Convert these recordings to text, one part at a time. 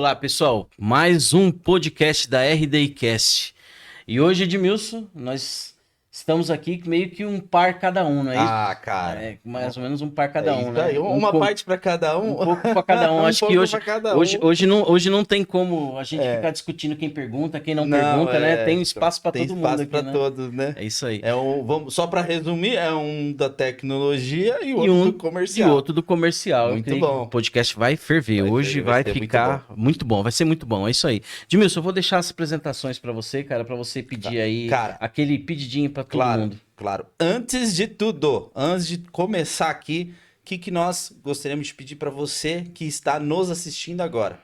Olá, pessoal. Mais um podcast da RDI Cast. E hoje, Edmilson, nós estamos aqui meio que um par cada um, não é isso? Ah, cara. É, mais ou menos um par cada um, isso né? aí. Uma parte para cada um. Um pouco para cada um. Um Acho que pouco hoje, pra cada hoje, um. hoje não tem como a gente É. ficar discutindo quem pergunta, quem não Não, pergunta, né? Tem espaço para todo mundo espaço aqui, para né? todos, né? É isso aí. Só para resumir, é um da tecnologia e o E outro um do comercial. E outro do comercial. Muito Eu creio que bom. o podcast vai ferver. Hoje vai ser ficar muito bom. Vai ser muito bom. É isso aí. Edmilson, eu vou deixar as apresentações para você, cara, para você pedir aí Cara, aquele pedidinho para todo mundo. Claro. Antes de tudo, antes de começar aqui, o que nós gostaríamos de pedir para você que está nos assistindo agora?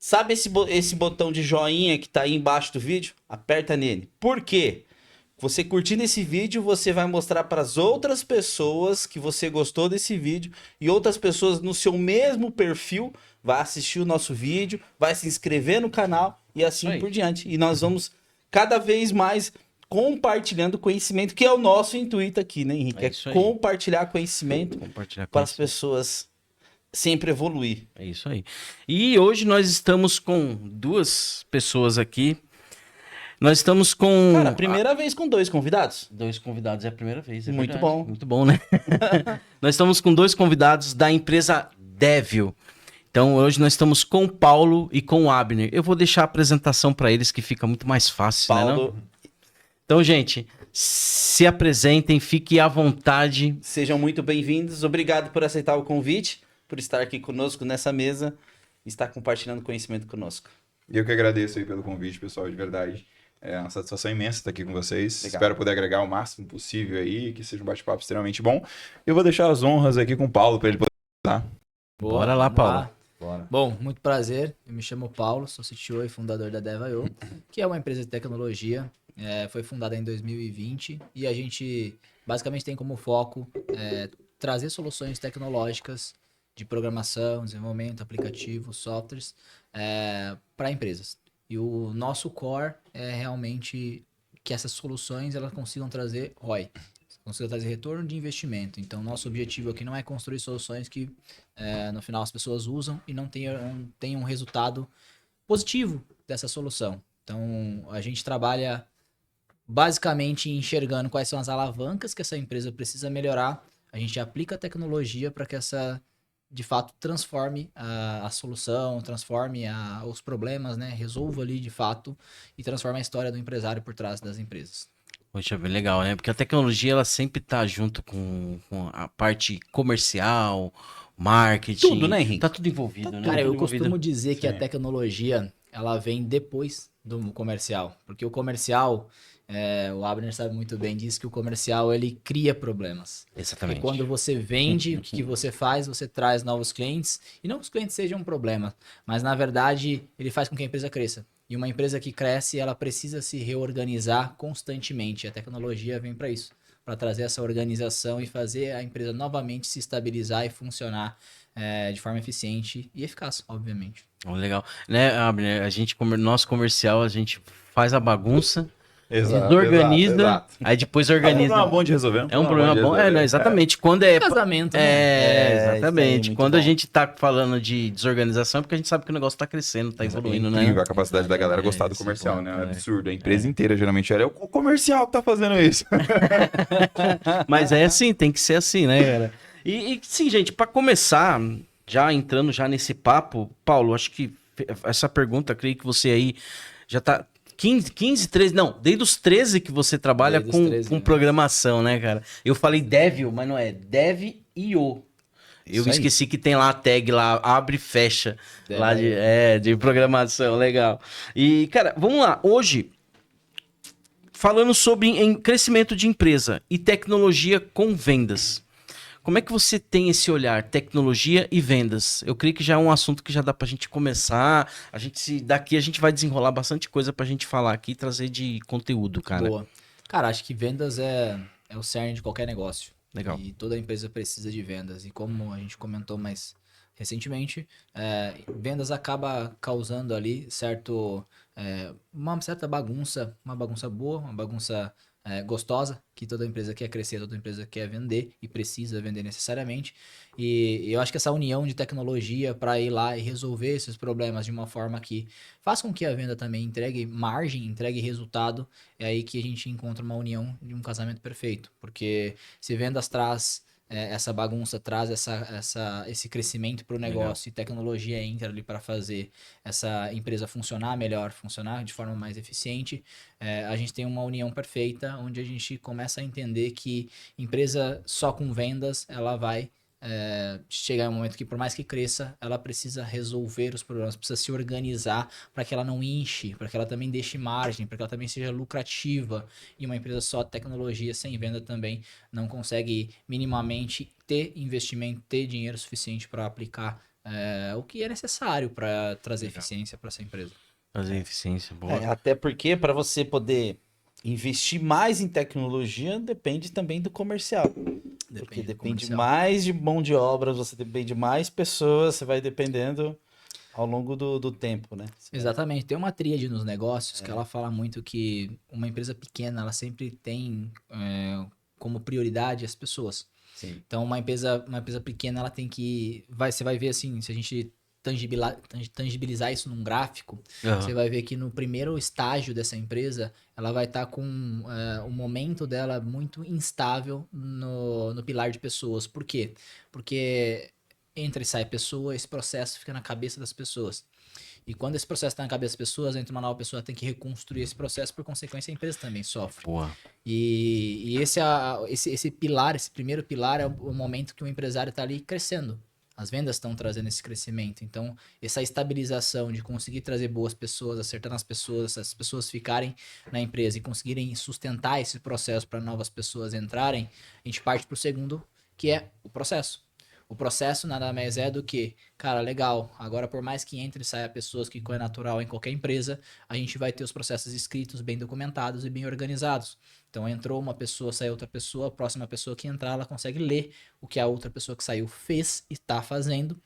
Sabe esse botão de joinha que tá aí embaixo do vídeo? Aperta nele. Por quê? Você curtindo esse vídeo, você vai mostrar para as outras pessoas que você gostou desse vídeo e outras pessoas no seu mesmo perfil vai assistir o nosso vídeo, vai se inscrever no canal e assim por diante. E nós vamos cada vez mais compartilhando conhecimento, que é o nosso intuito aqui, né, Henrique? É isso aí. Compartilhar conhecimento para as pessoas sempre evoluir. É isso aí. E hoje nós estamos com duas pessoas aqui. Nós estamos com... Cara, primeira vez com 2 convidados. 2 convidados é a primeira vez, é Muito verdade. bom. Muito bom, né? Nós estamos com 2 convidados da empresa Devil. Então, hoje nós estamos com o Paulo e com o Abner. Eu vou deixar a apresentação para eles, que fica muito mais fácil, né? Paulo, Então, gente, se apresentem, fiquem à vontade. sejam muito bem-vindos. Obrigado por aceitar o convite, por estar aqui conosco nessa mesa e estar compartilhando conhecimento conosco. Eu que agradeço aí pelo convite, pessoal, de verdade. É uma satisfação imensa estar aqui com vocês. Legal. Espero poder agregar o máximo possível aí, que seja um bate-papo extremamente bom. Eu vou deixar as honras aqui com o Paulo para ele poder dar. Bora lá, Paulo. Bora. Bom, muito prazer. Eu me chamo Paulo, sou CTO e fundador da Devil, que é uma empresa de tecnologia. Foi fundada em 2020 e a gente basicamente tem como foco trazer soluções tecnológicas de programação, desenvolvimento, aplicativos, softwares para empresas. E o nosso core é realmente que essas soluções elas consigam trazer ROI, consigam trazer retorno de investimento. Então, nosso objetivo aqui não é construir soluções que no final as pessoas usam e não tenham um resultado positivo dessa solução. Então, a gente trabalha basicamente enxergando quais são as alavancas que essa empresa precisa melhorar. A gente aplica a tecnologia para que essa, de fato, transforme a solução, transforme os problemas, né? Resolva ali, de fato, e transforme a história do empresário por trás das empresas. Poxa, bem legal, né? Porque a tecnologia, ela sempre tá junto com a parte comercial, marketing. Tudo, né, Henrique? Tá tudo envolvido, né? Cara, Tudo eu envolvido. costumo dizer que a Sim. tecnologia, ela vem depois do comercial. Porque o comercial, o Abner sabe muito bem disso, que o comercial, ele cria problemas. Exatamente. E quando você vende, o que você faz? Você traz novos clientes. E não que os clientes sejam um problema, mas na verdade ele faz com que a empresa cresça. E uma empresa que cresce, ela precisa se reorganizar constantemente. A tecnologia vem para isso, para trazer essa organização e fazer a empresa novamente se estabilizar e funcionar de forma eficiente e eficaz, obviamente. Legal. Né, Abner? Nosso comercial, a gente faz a bagunça, Exato, desorganiza, exato. aí depois É um organiza. problema bom de resolver. É um problema bom. de Não, exatamente. Quando é. Casamento, né? Exatamente. isso aí, muito Quando a bom. gente tá falando de desorganização, é porque a gente sabe que o negócio tá crescendo, tá É evoluindo, incrível né? a capacidade da galera gostar do isso é comercial, bom, né? É cara. absurdo. A empresa inteira geralmente é o comercial que tá fazendo isso. Mas é assim, tem que ser assim, né, cara? E sim, gente, pra começar, já entrando já nesse papo, Paulo, acho que essa pergunta, creio que você aí já tá 15, 13, não, desde os 13 que você trabalha Desde os 13 com anos. programação, né, cara? Eu falei Devil, mas não é Dev.io. Eu Isso aí. esqueci que tem lá a tag lá, abre e fecha, Dev lá de programação, legal. E, cara, vamos lá, hoje, falando sobre crescimento de empresa e tecnologia com vendas. Como é que você tem esse olhar, tecnologia e vendas? Eu creio que já é um assunto que já dá pra gente começar. Daqui a gente vai desenrolar bastante coisa pra gente falar aqui e trazer de conteúdo, cara. Boa. Cara, acho que vendas é o cerne de qualquer negócio. Legal. E toda empresa precisa de vendas. E como a gente comentou mais recentemente, vendas acaba causando ali uma certa bagunça, uma bagunça boa, uma bagunça gostosa, que toda empresa quer crescer, toda empresa quer vender e precisa vender necessariamente. E eu acho que essa união de tecnologia para ir lá e resolver esses problemas de uma forma que faça com que a venda também entregue margem, entregue resultado, é aí que a gente encontra uma união de um casamento perfeito. Porque se vendas traz essa bagunça, traz esse crescimento para o negócio e tecnologia entra ali para fazer essa empresa funcionar melhor, funcionar de forma mais eficiente, a gente tem uma união perfeita onde a gente começa a entender que empresa só com vendas, ela vai chegar em um momento que, por mais que cresça, ela precisa resolver os problemas, precisa se organizar para que ela não enche, para que ela também deixe margem, para que ela também seja lucrativa. E uma empresa só de tecnologia, sem venda também, não consegue minimamente ter investimento, ter dinheiro suficiente para aplicar o que é necessário para trazer eficiência para essa empresa. Fazer eficiência, boa. Até porque para você poder investir mais em tecnologia, depende também do comercial. Porque do depende comercial. mais de mão de obra, você depende de mais pessoas, você vai dependendo ao longo do tempo, né? Exatamente. Tem uma tríade nos negócios que ela fala muito que uma empresa pequena, ela sempre tem como prioridade as pessoas. Sim. Então, uma empresa pequena, ela tem que... Você vai ver assim, se a gente tangibilizar isso num gráfico, você vai ver que no primeiro estágio dessa empresa, ela vai estar com o momento dela muito instável no pilar de pessoas. Por quê? Porque entra e sai pessoa, esse processo fica na cabeça das pessoas. E quando esse processo está na cabeça das pessoas, entra uma nova pessoa, tem que reconstruir esse processo, por consequência a empresa também sofre. Boa. E esse pilar, esse primeiro pilar é o momento que o empresário está ali crescendo. As vendas estão trazendo esse crescimento. Então, essa estabilização de conseguir trazer boas pessoas, acertar nas pessoas, as pessoas ficarem na empresa e conseguirem sustentar esse processo para novas pessoas entrarem, a gente parte para o segundo, que é o processo. O processo nada mais é do que, cara, legal, agora por mais que entre e saia pessoas, que é natural em qualquer empresa, a gente vai ter os processos escritos, bem documentados e bem organizados. Então entrou uma pessoa, saiu outra pessoa, a próxima pessoa que entrar, ela consegue ler o que a outra pessoa que saiu fez e está fazendo,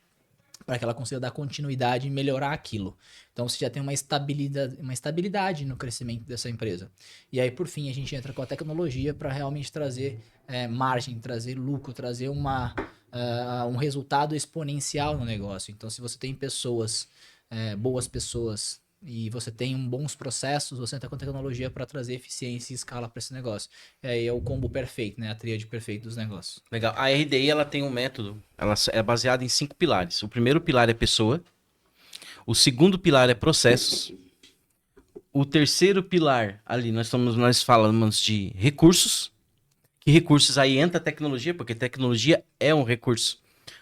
para que ela consiga dar continuidade e melhorar aquilo. Então você já tem uma estabilidade no crescimento dessa empresa. E aí, por fim, a gente entra com a tecnologia para realmente trazer margem, trazer lucro, trazer um resultado exponencial no negócio. Então, se você tem pessoas, boas pessoas, e você tem bons processos, você entra com tecnologia para trazer eficiência e escala para esse negócio. E aí é o combo perfeito, né? A tríade perfeita dos negócios. Legal. A RDI, ela tem um método, ela é baseada em 5 pilares. O primeiro pilar é pessoa. O segundo pilar é processos. O terceiro pilar, ali, nós falamos de recursos. Que recursos aí entra a tecnologia, porque tecnologia é um recurso.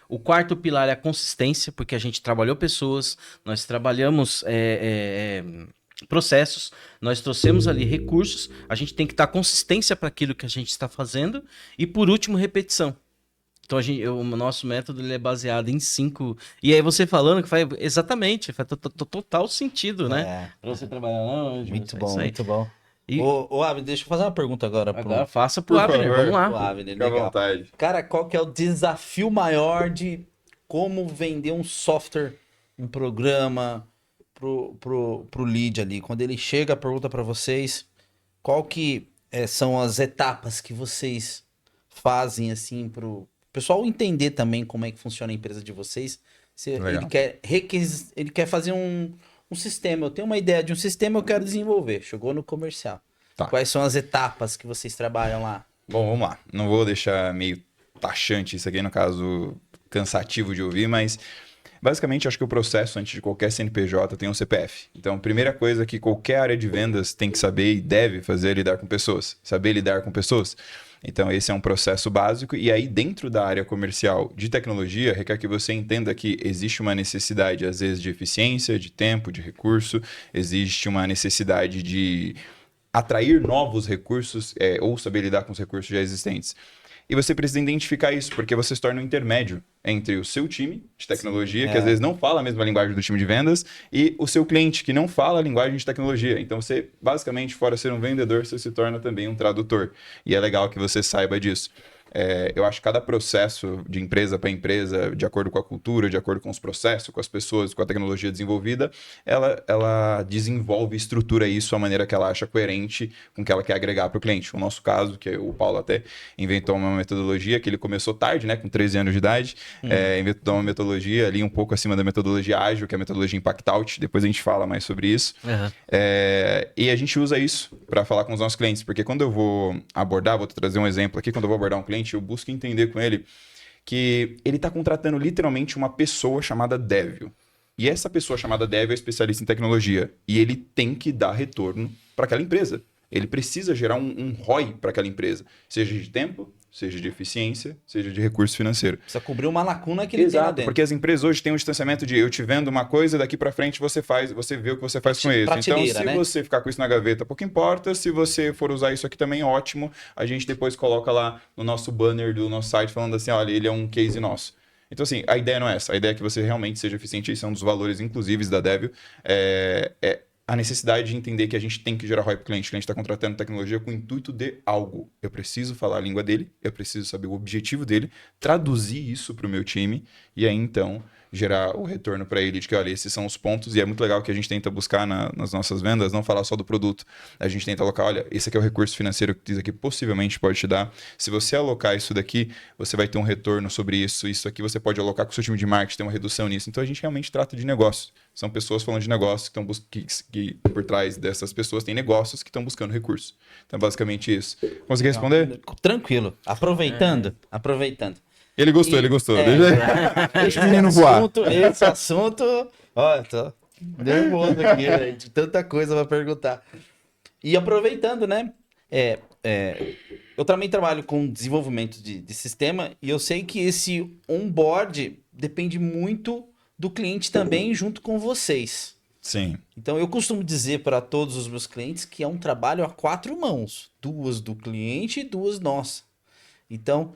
O quarto pilar é a consistência, porque a gente trabalhou pessoas, nós trabalhamos processos, nós trouxemos ali recursos, a gente tem que dar consistência para aquilo que a gente está fazendo. E por último, repetição. Então o nosso método ele é baseado em 5. E aí você falando que faz exatamente, faz total sentido, né? Para você trabalhar longe. Muito bom, muito bom. E... Ô, Abner, deixa eu fazer uma pergunta agora. Agora faça pro Abner, vamos lá. Pro Abner, Fica à legal. vontade. Cara, qual que é o desafio maior de como vender um software, um programa pro lead ali? Quando ele chega, pergunta para vocês, qual que são as etapas que vocês fazem assim pro pessoal entender também como é que funciona a empresa de vocês? Ele quer fazer um sistema. Eu tenho uma ideia de um sistema, eu quero desenvolver. Chegou no comercial. Tá. Quais são as etapas que vocês trabalham lá? Bom, vamos lá. Não vou deixar meio taxante isso aqui, no caso, cansativo de ouvir, mas basicamente acho que o processo antes de qualquer CNPJ tem um CPF. Então, a primeira coisa que qualquer área de vendas tem que saber e deve fazer é lidar com pessoas. Saber lidar com pessoas. Então, esse é um processo básico. E aí, dentro da área comercial de tecnologia, requer que você entenda que existe uma necessidade, às vezes, de eficiência, de tempo, de recurso. Existe uma necessidade de atrair novos recursos ou saber lidar com os recursos já existentes. E você precisa identificar isso, porque você se torna um intermédio entre o seu time de tecnologia, que às vezes não fala a mesma linguagem do time de vendas, e o seu cliente, que não fala a linguagem de tecnologia. Então você, basicamente, fora ser um vendedor, você se torna também um tradutor. E é legal que você saiba disso. eu acho que cada processo de empresa para empresa, de acordo com a cultura, de acordo com os processos, com as pessoas, com a tecnologia desenvolvida, ela desenvolve e estrutura isso à maneira que ela acha coerente com o que ela quer agregar para o cliente. O nosso caso, que o Paulo até inventou uma metodologia, que ele começou tarde, né, com 13 anos de idade, inventou uma metodologia ali um pouco acima da metodologia ágil, que é a metodologia Impact Out, depois a gente fala mais sobre isso. E a gente usa isso para falar com os nossos clientes, porque quando eu vou abordar, vou trazer um exemplo aqui, quando eu vou abordar um cliente, eu busco entender com ele que ele está contratando literalmente uma pessoa chamada Dévio. E essa pessoa chamada Dévio é especialista em tecnologia. E ele tem que dar retorno para aquela empresa. Ele precisa gerar um ROI para aquela empresa. Seja de tempo, seja de eficiência, seja de recurso financeiro. Precisa cobrir uma lacuna que ele tem lá Exato, dentro. porque as empresas hoje têm um distanciamento de eu te vendo uma coisa, daqui para frente você vê o que você faz com isso. Então, se você ficar com isso na gaveta, pouco importa. Se você for usar isso aqui também, ótimo. A gente depois coloca lá no nosso banner do nosso site falando assim, olha, ele é um case nosso. Então, assim, a ideia não é essa. A ideia é que você realmente seja eficiente. Esse é um dos valores, inclusive, da Devil. A necessidade de entender que a gente tem que gerar ROI para o cliente. O cliente está contratando tecnologia com o intuito de algo. Eu preciso falar a língua dele, eu preciso saber o objetivo dele, traduzir isso para o meu time e aí, então, gerar o retorno para ele de que, olha, esses são os pontos. E é muito legal que a gente tenta buscar nas nossas vendas, não falar só do produto. A gente tenta alocar, olha, esse aqui é o recurso financeiro que isso aqui possivelmente pode te dar. Se você alocar isso daqui, você vai ter um retorno sobre isso. Isso aqui você pode alocar com o seu time de marketing, ter uma redução nisso. Então, a gente realmente trata de negócio. São pessoas falando de negócios que por trás dessas pessoas tem negócios que estão buscando recursos. Então, basicamente isso. Consegui responder? Tranquilo. Aproveitando. Ele gostou, ele gostou. Deixa o menino voar. Esse assunto... Ó, tô nervoso aqui, gente. Tanta coisa pra perguntar. E aproveitando, né? Eu também trabalho com desenvolvimento de sistema e eu sei que esse onboard depende muito do cliente também junto com vocês. Sim. Então, eu costumo dizer para todos os meus clientes que é um trabalho a 4 mãos. 2 do cliente e 2 nossas. Então,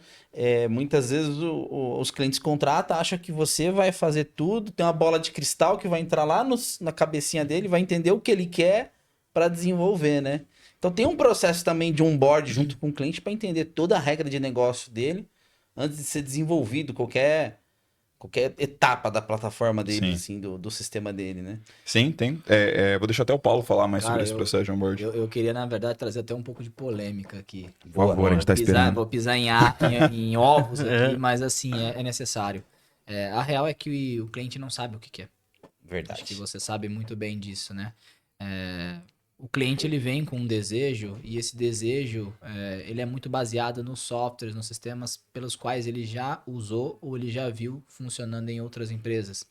muitas vezes os clientes contratam, acham que você vai fazer tudo, tem uma bola de cristal que vai entrar lá na cabecinha dele, vai entender o que ele quer para desenvolver, né? Então, tem um processo também de onboard junto com o cliente para entender toda a regra de negócio dele antes de ser desenvolvido qualquer etapa da plataforma dele, assim, do sistema dele, né? Sim, tem. Vou deixar até o Paulo falar mais sobre esse processo de onboard. Eu queria, na verdade, trazer até um pouco de polêmica aqui. Por favor, a gente tá esperando. Vou pisar em ovos aqui, mas assim, é necessário. A real é que o cliente não sabe o que quer. Verdade. Acho que você sabe muito bem disso, né? O cliente, ele vem com um desejo, e esse desejo, ele é muito baseado nos softwares, nos sistemas pelos quais ele já usou ou ele já viu funcionando em outras empresas.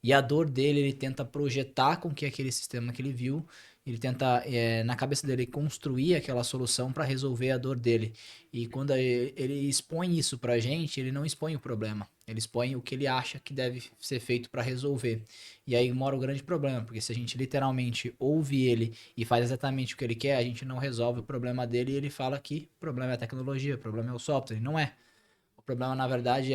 E a dor dele, ele tenta projetar com que aquele sistema que ele viu, ele tenta, na cabeça dele, construir aquela solução para resolver a dor dele. E quando ele expõe isso pra gente, ele não expõe o problema. Ele expõe o que ele acha que deve ser feito para resolver. E aí mora o grande problema, porque se a gente literalmente ouve ele e faz exatamente o que ele quer, a gente não resolve o problema dele e ele fala que o problema é a tecnologia, o problema é o software. E não é. O problema, na verdade,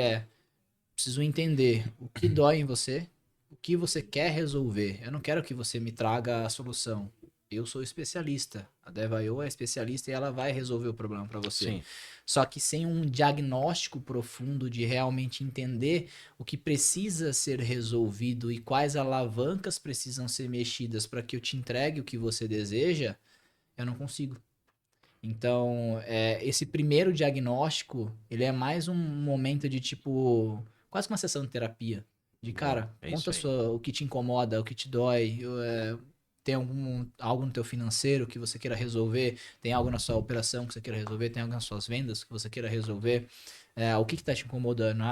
preciso entender o que dói em você, o que você quer resolver. Eu não quero que você me traga a solução. Eu sou especialista. A Dev.io é especialista e ela vai resolver o problema para você. Sim. Só que sem um diagnóstico profundo de realmente entender o que precisa ser resolvido e quais alavancas precisam ser mexidas para que eu te entregue o que você deseja, eu não consigo. Então, esse primeiro diagnóstico, ele é mais um momento de tipo, quase uma sessão de terapia. De cara, conta o que te incomoda, o que te dói, tem algo no teu financeiro que você queira resolver, tem algo na sua operação que você queira resolver, tem algo nas suas vendas que você queira resolver, o que está te incomodando?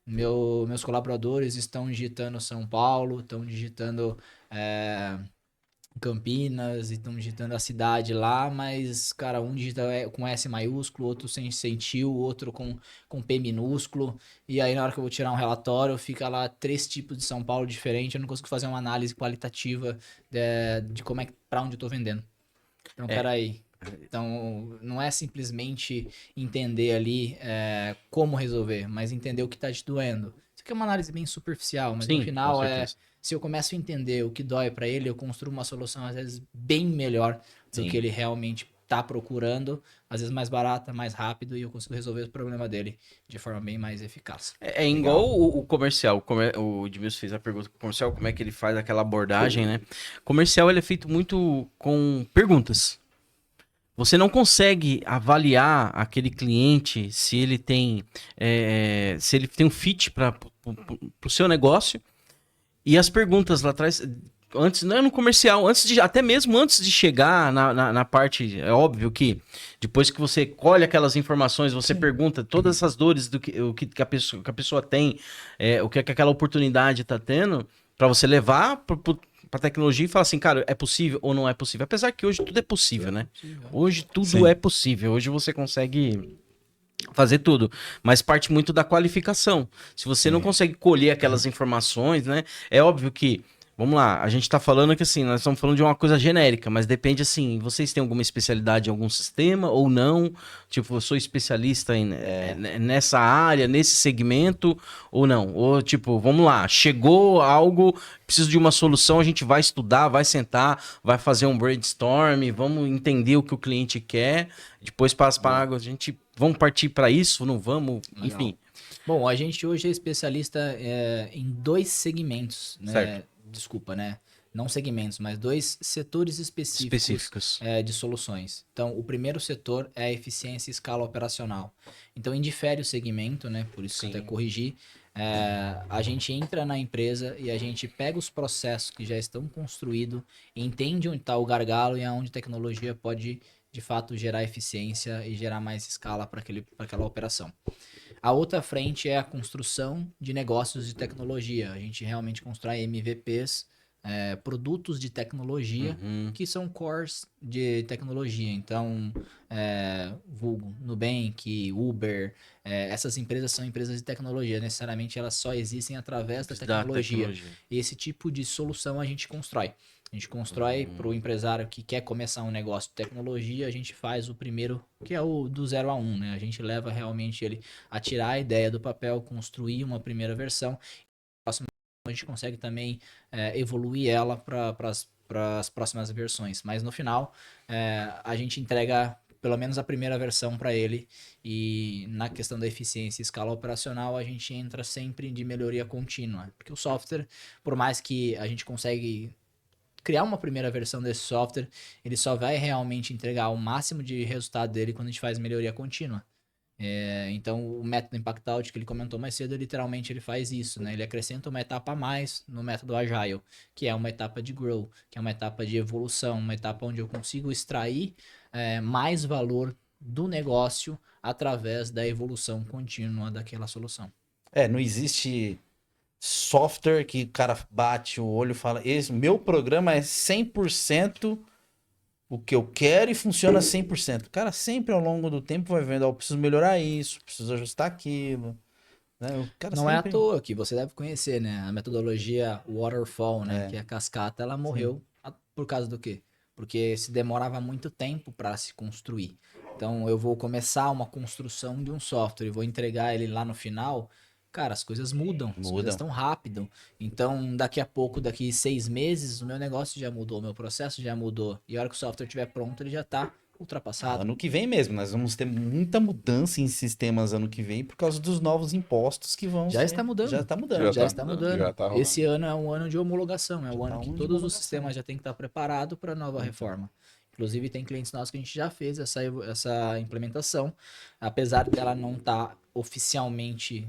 Meus colaboradores estão digitando São Paulo, estão digitando Campinas, estão digitando a cidade lá, mas, cara, um digita com S maiúsculo, outro sem tio, outro com P minúsculo, e aí na hora que eu vou tirar um relatório, fica lá 3 tipos de São Paulo diferentes, eu não consigo fazer uma análise qualitativa de como pra onde eu tô vendendo. Então, peraí. Então, não é simplesmente entender ali como resolver, mas entender o que tá te doendo. Isso aqui é uma análise bem superficial, mas no final se eu começo a entender o que dói pra ele, eu construo uma solução às vezes bem melhor do que ele realmente tá procurando, às vezes mais barata, mais rápido, e eu consigo resolver o problema dele de forma bem mais eficaz. É igual o comercial. O Edmilson fez a pergunta pro comercial, como é que ele faz aquela abordagem, né? Comercial, ele é feito muito com perguntas. Você não consegue avaliar aquele cliente se ele tem, um fit para o seu negócio. E as perguntas lá atrás, antes, não é no comercial, até mesmo antes de chegar na parte, é óbvio que depois que você colhe aquelas informações, você pergunta todas essas dores do que a pessoa tem, o que aquela oportunidade está tendo, para você levar para tecnologia e falar assim, cara, é possível ou não é possível? Apesar que hoje tudo é possível, né? Hoje tudo é possível. Hoje você consegue fazer tudo, mas parte muito da qualificação. Se você não consegue colher aquelas informações, né? É óbvio que, vamos lá, a gente tá falando que assim, nós estamos falando de uma coisa genérica, mas depende assim, vocês têm alguma especialidade em algum sistema ou não? Tipo, eu sou especialista nessa área, nesse segmento ou não? Ou tipo, vamos lá, chegou algo, preciso de uma solução, a gente vai estudar, vai sentar, vai fazer um brainstorm, vamos entender o que o cliente quer, depois passa para água, a gente vamos partir para isso, não vamos, enfim. Bom, a gente hoje é especialista em 2 segmentos, né? Certo. Desculpa, né? Não segmentos, mas 2 setores específicos de soluções. Então, o primeiro setor é a eficiência e escala operacional. Então, indifere o segmento, né? Por isso que eu até corrigi. A gente entra na empresa e a gente pega os processos que já estão construídos, entende onde está o gargalo e aonde a tecnologia pode, de fato, gerar eficiência e gerar mais escala para aquela operação. A outra frente é a construção de negócios de tecnologia. A gente realmente constrói MVPs, produtos de tecnologia, que são cores de tecnologia. Então, vulgo, Nubank, Uber, essas empresas são empresas de tecnologia. Necessariamente elas só existem através da tecnologia. E esse tipo de solução a gente constrói. A gente constrói para o empresário que quer começar um negócio de tecnologia, a gente faz o primeiro, que é o do 0 a 1, né? A gente leva realmente ele a tirar a ideia do papel, construir uma primeira versão. A gente consegue também evoluir ela para as próximas versões. Mas no final, a gente entrega pelo menos a primeira versão para ele. E na questão da eficiência e escala operacional, a gente entra sempre de melhoria contínua. Porque o software, por mais que a gente consegue criar uma primeira versão desse software, ele só vai realmente entregar o máximo de resultado dele quando a gente faz melhoria contínua. Então, o método Impact-Out que ele comentou mais cedo, literalmente ele faz isso, né? Ele acrescenta uma etapa a mais no método Agile, que é uma etapa de grow, que é uma etapa de evolução, uma etapa onde eu consigo extrair mais valor do negócio através da evolução contínua daquela solução. Não existe software que o cara bate o olho e fala, meu programa é 100% o que eu quero e funciona 100%. O cara sempre ao longo do tempo vai vendo, eu preciso melhorar isso, preciso ajustar aquilo. Né? O cara Não é à toa que você deve conhecer, né? A metodologia Waterfall, né? Que é a cascata, ela morreu por causa do quê? Porque se demorava muito tempo para se construir. Então eu vou começar uma construção de um software e vou entregar ele lá no final. Cara, as coisas mudam, as coisas estão rápido. Então, daqui a pouco, daqui 6 meses, o meu negócio já mudou, o meu processo já mudou. E a hora que o software estiver pronto, ele já está ultrapassado. Ano que vem mesmo, nós vamos ter muita mudança em sistemas ano que vem por causa dos novos impostos que vão Já está mudando. Já está mudando. Já está mudando. Já tá rolando. Esse ano é um ano de homologação, é um ano que todos os homologação. sistemas já têm que estar preparados para a nova reforma. Inclusive, tem clientes nossos que a gente já fez essa implementação, apesar dela não estar oficialmente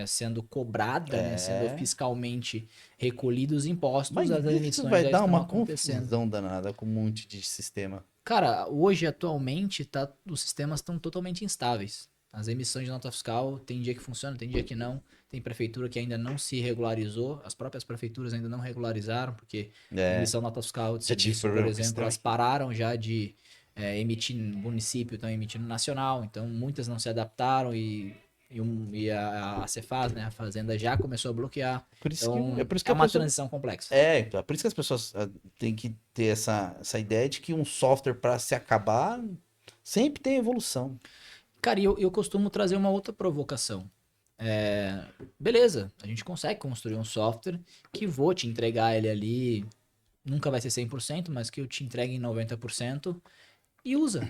sendo cobrada, né, sendo fiscalmente recolhidos os impostos, Mas as isso emissões vai já dar estão uma acontecendo. confusão danada com um monte de sistema. Cara, hoje, atualmente, os sistemas estão totalmente instáveis. As emissões de nota fiscal, tem dia que funciona, tem dia que não. Tem prefeitura que ainda não se regularizou. As próprias prefeituras ainda não regularizaram, porque a emissão de nota fiscal de serviço, por exemplo, elas pararam já de emitir no município, estão emitindo nacional. Então, muitas não se adaptaram e a Cefaz, né, a Fazenda, já começou a bloquear. Por isso Então, por isso que é uma transição complexa. Por isso que as pessoas têm que ter essa ideia de que um software, para se acabar, sempre tem evolução. Cara, e eu costumo trazer uma outra provocação. Beleza, a gente consegue construir um software que vou te entregar ele ali, nunca vai ser 100%, mas que eu te entregue em 90%, e usa.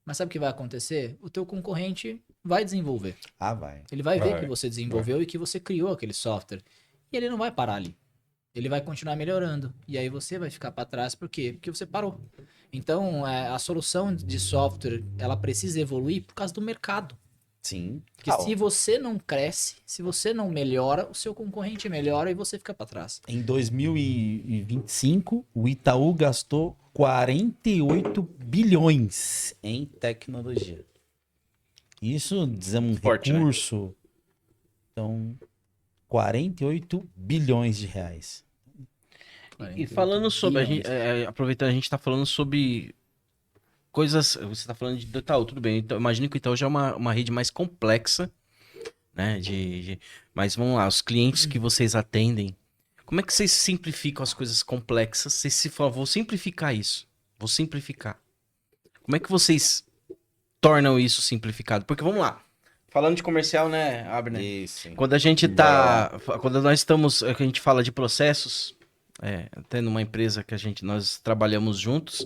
Mas sabe o que vai acontecer? O teu concorrente vai desenvolver. Ah, vai. Ele vai ver Vai, que você desenvolveu e que você criou aquele software. E ele não vai parar ali. Ele vai continuar melhorando. E aí você vai ficar para trás. Por quê? Porque você parou. Então, a solução de software, ela precisa evoluir por causa do mercado. Sim. Porque se você não cresce, se você não melhora, o seu concorrente melhora e você fica para trás. Em 2025, o Itaú gastou 48 bilhões em tecnologia. Isso, dizemos, um Forte, né? recurso. Então, 48 bilhões de reais. E falando sobre, bilhões. aproveitando, a gente tá falando sobre coisas, você tá falando do Itaú, tudo bem, então, imagino que o Itaú já é uma rede mais complexa, né, mas vamos lá, os clientes que vocês atendem, como é que vocês simplificam as coisas complexas? Vocês se falam, vou simplificar isso, vou simplificar. Como é que vocês tornam isso simplificado? Porque vamos lá, falando de comercial, né, Abner? Isso. Quando a gente tá. Quando nós estamos. Que a gente fala de processos, até numa empresa que nós trabalhamos juntos,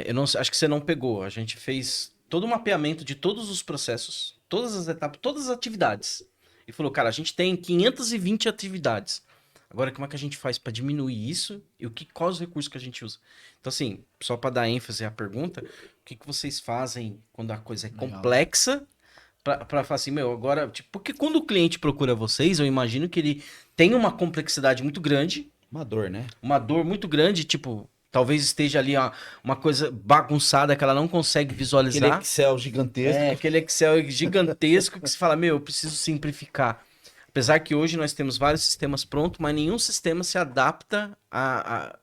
eu não acho que você não pegou. A gente fez todo o mapeamento de todos os processos, todas as etapas, todas as atividades. E falou, cara, a gente tem 520 atividades. Agora, como é que a gente faz para diminuir isso e quais os recursos que a gente usa? Então, assim, só para dar ênfase à pergunta, o que vocês fazem quando a coisa é Legal. complexa? Pra falar assim, meu, agora, tipo, porque quando o cliente procura vocês, eu imagino que ele tem uma complexidade muito grande, Uma dor, né? uma dor muito grande, tipo, talvez esteja ali uma coisa bagunçada que ela não consegue Aquele visualizar. Excel gigantesco. Aquele Excel gigantesco que você fala, meu, eu preciso simplificar. Apesar que hoje nós temos vários sistemas prontos, mas nenhum sistema se adapta a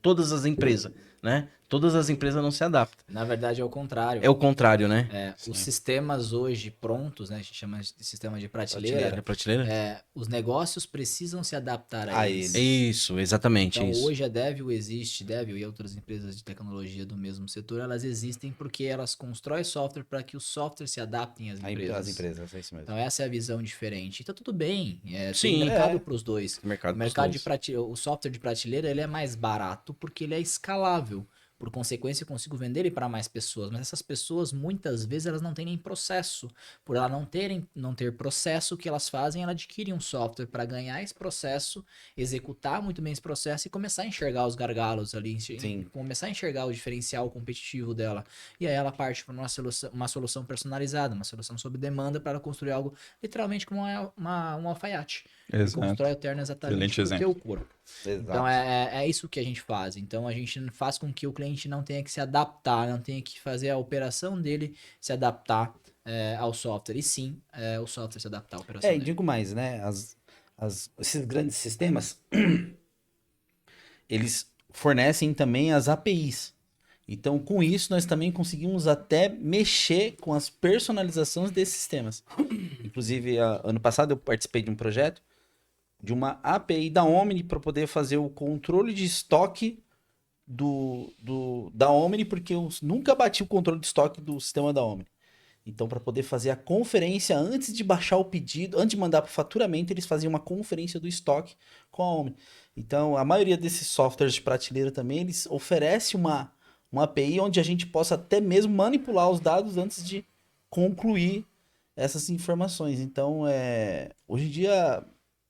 todas as empresas, né? Todas as empresas não se adaptam. Na verdade, é o contrário. É o contrário, né? Os sistemas hoje prontos, né? A gente chama de sistema de prateleira. Prateleira? Os negócios precisam se adaptar a eles. Isso, exatamente Então, isso. hoje a Devil existe, Devil e outras empresas de tecnologia do mesmo setor, elas existem porque elas constroem software para que os softwares se adaptem às empresas. As empresas, é isso mesmo. Então, essa é a visão diferente. Então, tudo bem. Sim, tem mercado para os dois. Mercado O mercado de prateleira, o software de prateleira, ele é mais barato porque ele é escalável. Por consequência, eu consigo vender ele para mais pessoas. Mas essas pessoas, muitas vezes, elas não têm nem processo. Por ela não ter processo, o que elas fazem? Elas adquirem um software para ganhar esse processo, executar muito bem esse processo e começar a enxergar os gargalos ali. Começar a enxergar o diferencial competitivo dela. E aí ela parte para uma solução personalizada, uma solução sob demanda para ela construir algo literalmente como um alfaiate. Exato. Constrói o terno exatamente Excelente do teu corpo. Exato. Então é isso que a gente faz. Então a gente faz com que o cliente não tenha que se adaptar, não tenha que fazer a operação dele se adaptar ao software. E sim, o software se adaptar à operação E dele. digo mais, né? Esses grandes sistemas, eles fornecem também as APIs. Então, com isso, nós também conseguimos até mexer com as personalizações desses sistemas. Inclusive, ano passado eu participei de um projeto de uma API da Omni para poder fazer o controle de estoque da Omni, porque eu nunca bati o controle de estoque do sistema da Omni. Então, para poder fazer a conferência antes de baixar o pedido, antes de mandar para o faturamento, eles faziam uma conferência do estoque com a Omni. Então, a maioria desses softwares de prateleira também, eles oferecem uma API onde a gente possa até mesmo manipular os dados antes de concluir essas informações. Então, hoje em dia,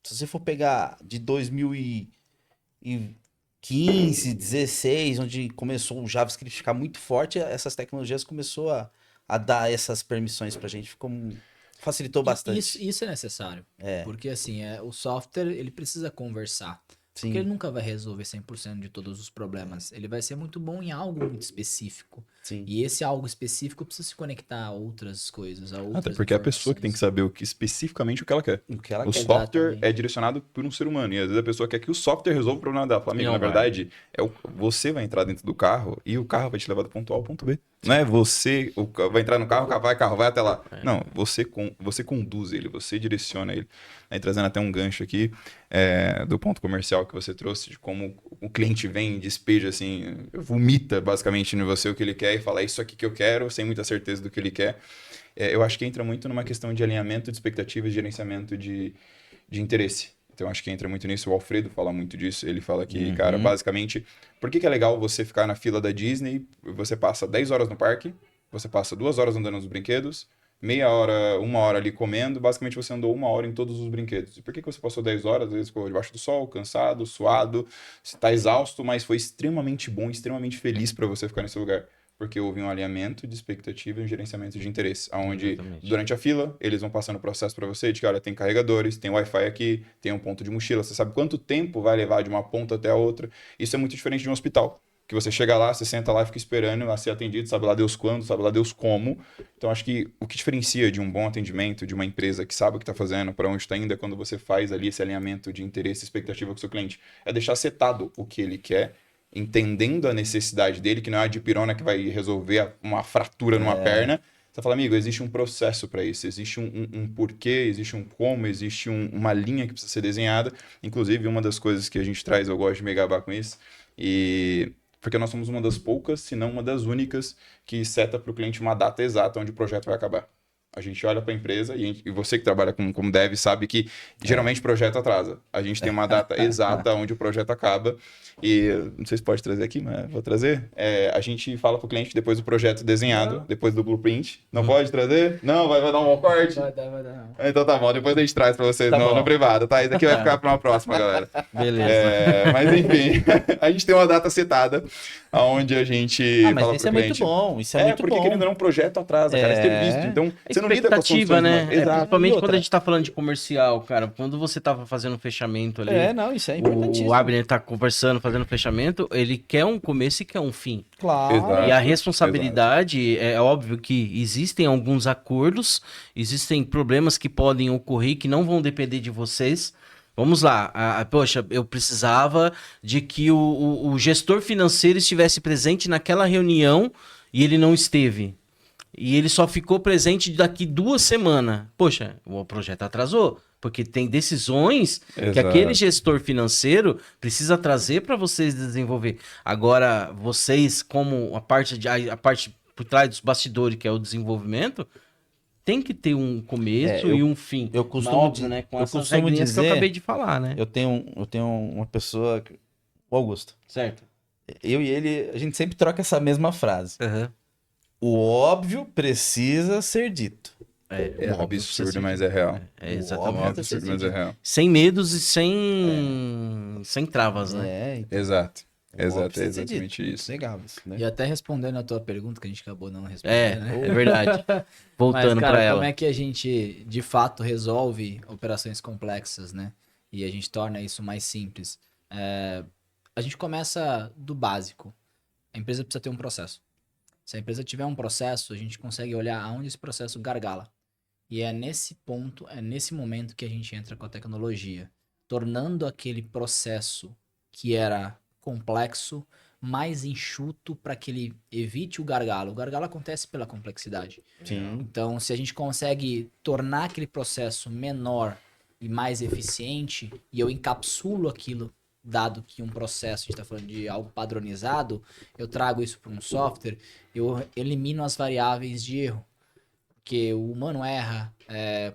se você for pegar de 2015, 16, onde começou o JavaScript ficar muito forte, essas tecnologias começou a dar essas permissões pra gente. Facilitou bastante. Isso é necessário. Porque assim, o software ele precisa conversar. Sim. Porque ele nunca vai resolver 100% de todos os problemas. Ele vai ser muito bom em algo muito específico. Sim. E esse algo específico precisa se conectar a outras coisas, a outras Até porque é a pessoa que tem que saber especificamente o que ela quer. O que ela O quer. software Exatamente. é direcionado por um ser humano. E às vezes a pessoa quer que o software resolva o problema dela. Fala, amigo, Não na vai. verdade, você vai entrar dentro do carro e o carro vai te levar do ponto A ao ponto B. Não é você vai entrar no carro, o carro vai até lá. Não, você conduz ele, você direciona ele. Aí trazendo até um gancho aqui do ponto comercial que você trouxe, de como o cliente vem e despeja assim, vomita basicamente em você o que ele quer e fala, é isso aqui que eu quero, sem muita certeza do que ele quer. Eu acho que entra muito numa questão de alinhamento de expectativas e gerenciamento de interesse. Então, acho que entra muito nisso. O Alfredo fala muito disso. Ele fala que, cara, basicamente, por que é legal você ficar na fila da Disney? Você passa 10 horas no parque, você passa 2 horas andando nos brinquedos, meia hora, 1 hora ali comendo, basicamente você andou 1 hora em todos os brinquedos. E por que você passou 10 horas? Às vezes ficou debaixo do sol, cansado, suado, você tá exausto, mas foi extremamente bom, extremamente feliz para você ficar nesse lugar. Porque houve um alinhamento de expectativa e um gerenciamento de interesse, onde durante a fila eles vão passando o processo para você de que, olha, tem carregadores, tem Wi-Fi aqui, tem um ponto de mochila, você sabe quanto tempo vai levar de uma ponta até a outra. Isso é muito diferente de um hospital, que você chega lá, você senta lá e fica esperando a ser atendido, sabe lá Deus quando, sabe lá Deus como. Então, acho que o que diferencia de um bom atendimento, de uma empresa que sabe o que está fazendo, para onde está indo, é quando você faz ali esse alinhamento de interesse e expectativa com o seu cliente. É deixar setado o que ele quer, entendendo a necessidade dele, que não é a dipirona que vai resolver uma fratura numa perna. Você fala, amigo, existe um processo para isso, existe um porquê, existe um como, existe uma linha que precisa ser desenhada. Inclusive, uma das coisas que a gente traz, eu gosto de me gabar com isso, porque nós somos uma das poucas, se não uma das únicas, que seta para o cliente uma data exata onde o projeto vai acabar. A gente olha para a empresa e você que trabalha como dev sabe que geralmente o projeto atrasa. A gente tem uma data exata onde o projeto acaba e não sei se pode trazer aqui, mas vou trazer. A gente fala para o cliente depois do projeto desenhado, depois do blueprint. Não pode trazer? Não, vai dar um corte? Vai dar, não. Então tá bom, depois a gente traz para vocês no privado, tá? Isso aqui vai ficar para uma próxima, galera. Beleza. Mas enfim, a gente tem uma data setada onde a gente mas fala isso é pro cliente. muito bom, isso é muito porque bom. querendo ou não, um projeto atrasa, cara, é ter visto. Então, você não lida com as Expectativa, condições, né? mas- Exato. Principalmente E outra? quando a gente tá falando de comercial, cara. Quando você tava fazendo um fechamento ali, Não, isso é importantíssimo. o Abner tá conversando, fazendo fechamento, ele quer um começo e quer um fim. Claro. Exato. E a responsabilidade, é óbvio que existem alguns acordos, existem problemas que podem ocorrer que não vão depender de vocês. Vamos lá, poxa, eu precisava de que o gestor financeiro estivesse presente naquela reunião e ele não esteve. E ele só ficou presente daqui 2 semanas. Poxa, o projeto atrasou. Porque tem decisões que Exato. aquele gestor financeiro precisa trazer para vocês desenvolver. Agora, vocês, como a parte por trás dos bastidores, que é o desenvolvimento, tem que ter um começo e um fim. eu costumo Óbvio, di- né? Com eu essas costumo regrinhas que eu dizer- acabei de falar, né? Eu tenho uma pessoa, o Augusto. Certo. Eu e ele, a gente sempre troca essa mesma frase. O óbvio precisa ser dito. É óbvio, absurdo, precisa mas é real. É É exatamente. absurdo, mas é real. Sem medos e sem travas, né? Então, Exato. o óbvio Exato, é precisa ser exatamente dito. isso. Legal isso, né? E até respondendo a tua pergunta, que a gente acabou não respondendo, né? É verdade. Voltando Mas, cara, para ela. como é que a gente, de fato, resolve operações complexas, né? E a gente torna isso mais simples? A gente começa do básico. A empresa precisa ter um processo. Se a empresa tiver um processo, a gente consegue olhar aonde esse processo gargala. E é nesse ponto, é nesse momento que a gente entra com a tecnologia, tornando aquele processo que era complexo mais enxuto para que ele evite o gargalo. O gargalo acontece pela complexidade. Sim. Então, se a gente consegue tornar aquele processo menor e mais eficiente, e eu encapsulo aquilo, dado que um processo, a gente está falando de algo padronizado, eu trago isso para um software, eu elimino as variáveis de erro. Porque o humano erra,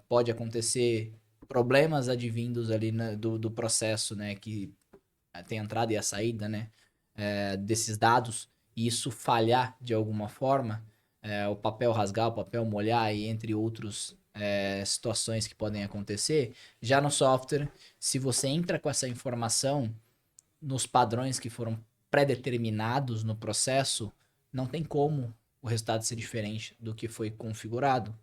pode acontecer problemas advindos ali do processo, né, que tem a entrada e a saída, né, desses dados, e isso falhar de alguma forma, o papel rasgar, o papel molhar, e entre outros situações que podem acontecer. Já no software, se você entra com essa informação nos padrões que foram pré-determinados no processo, não tem como o resultado ser diferente do que foi configurado.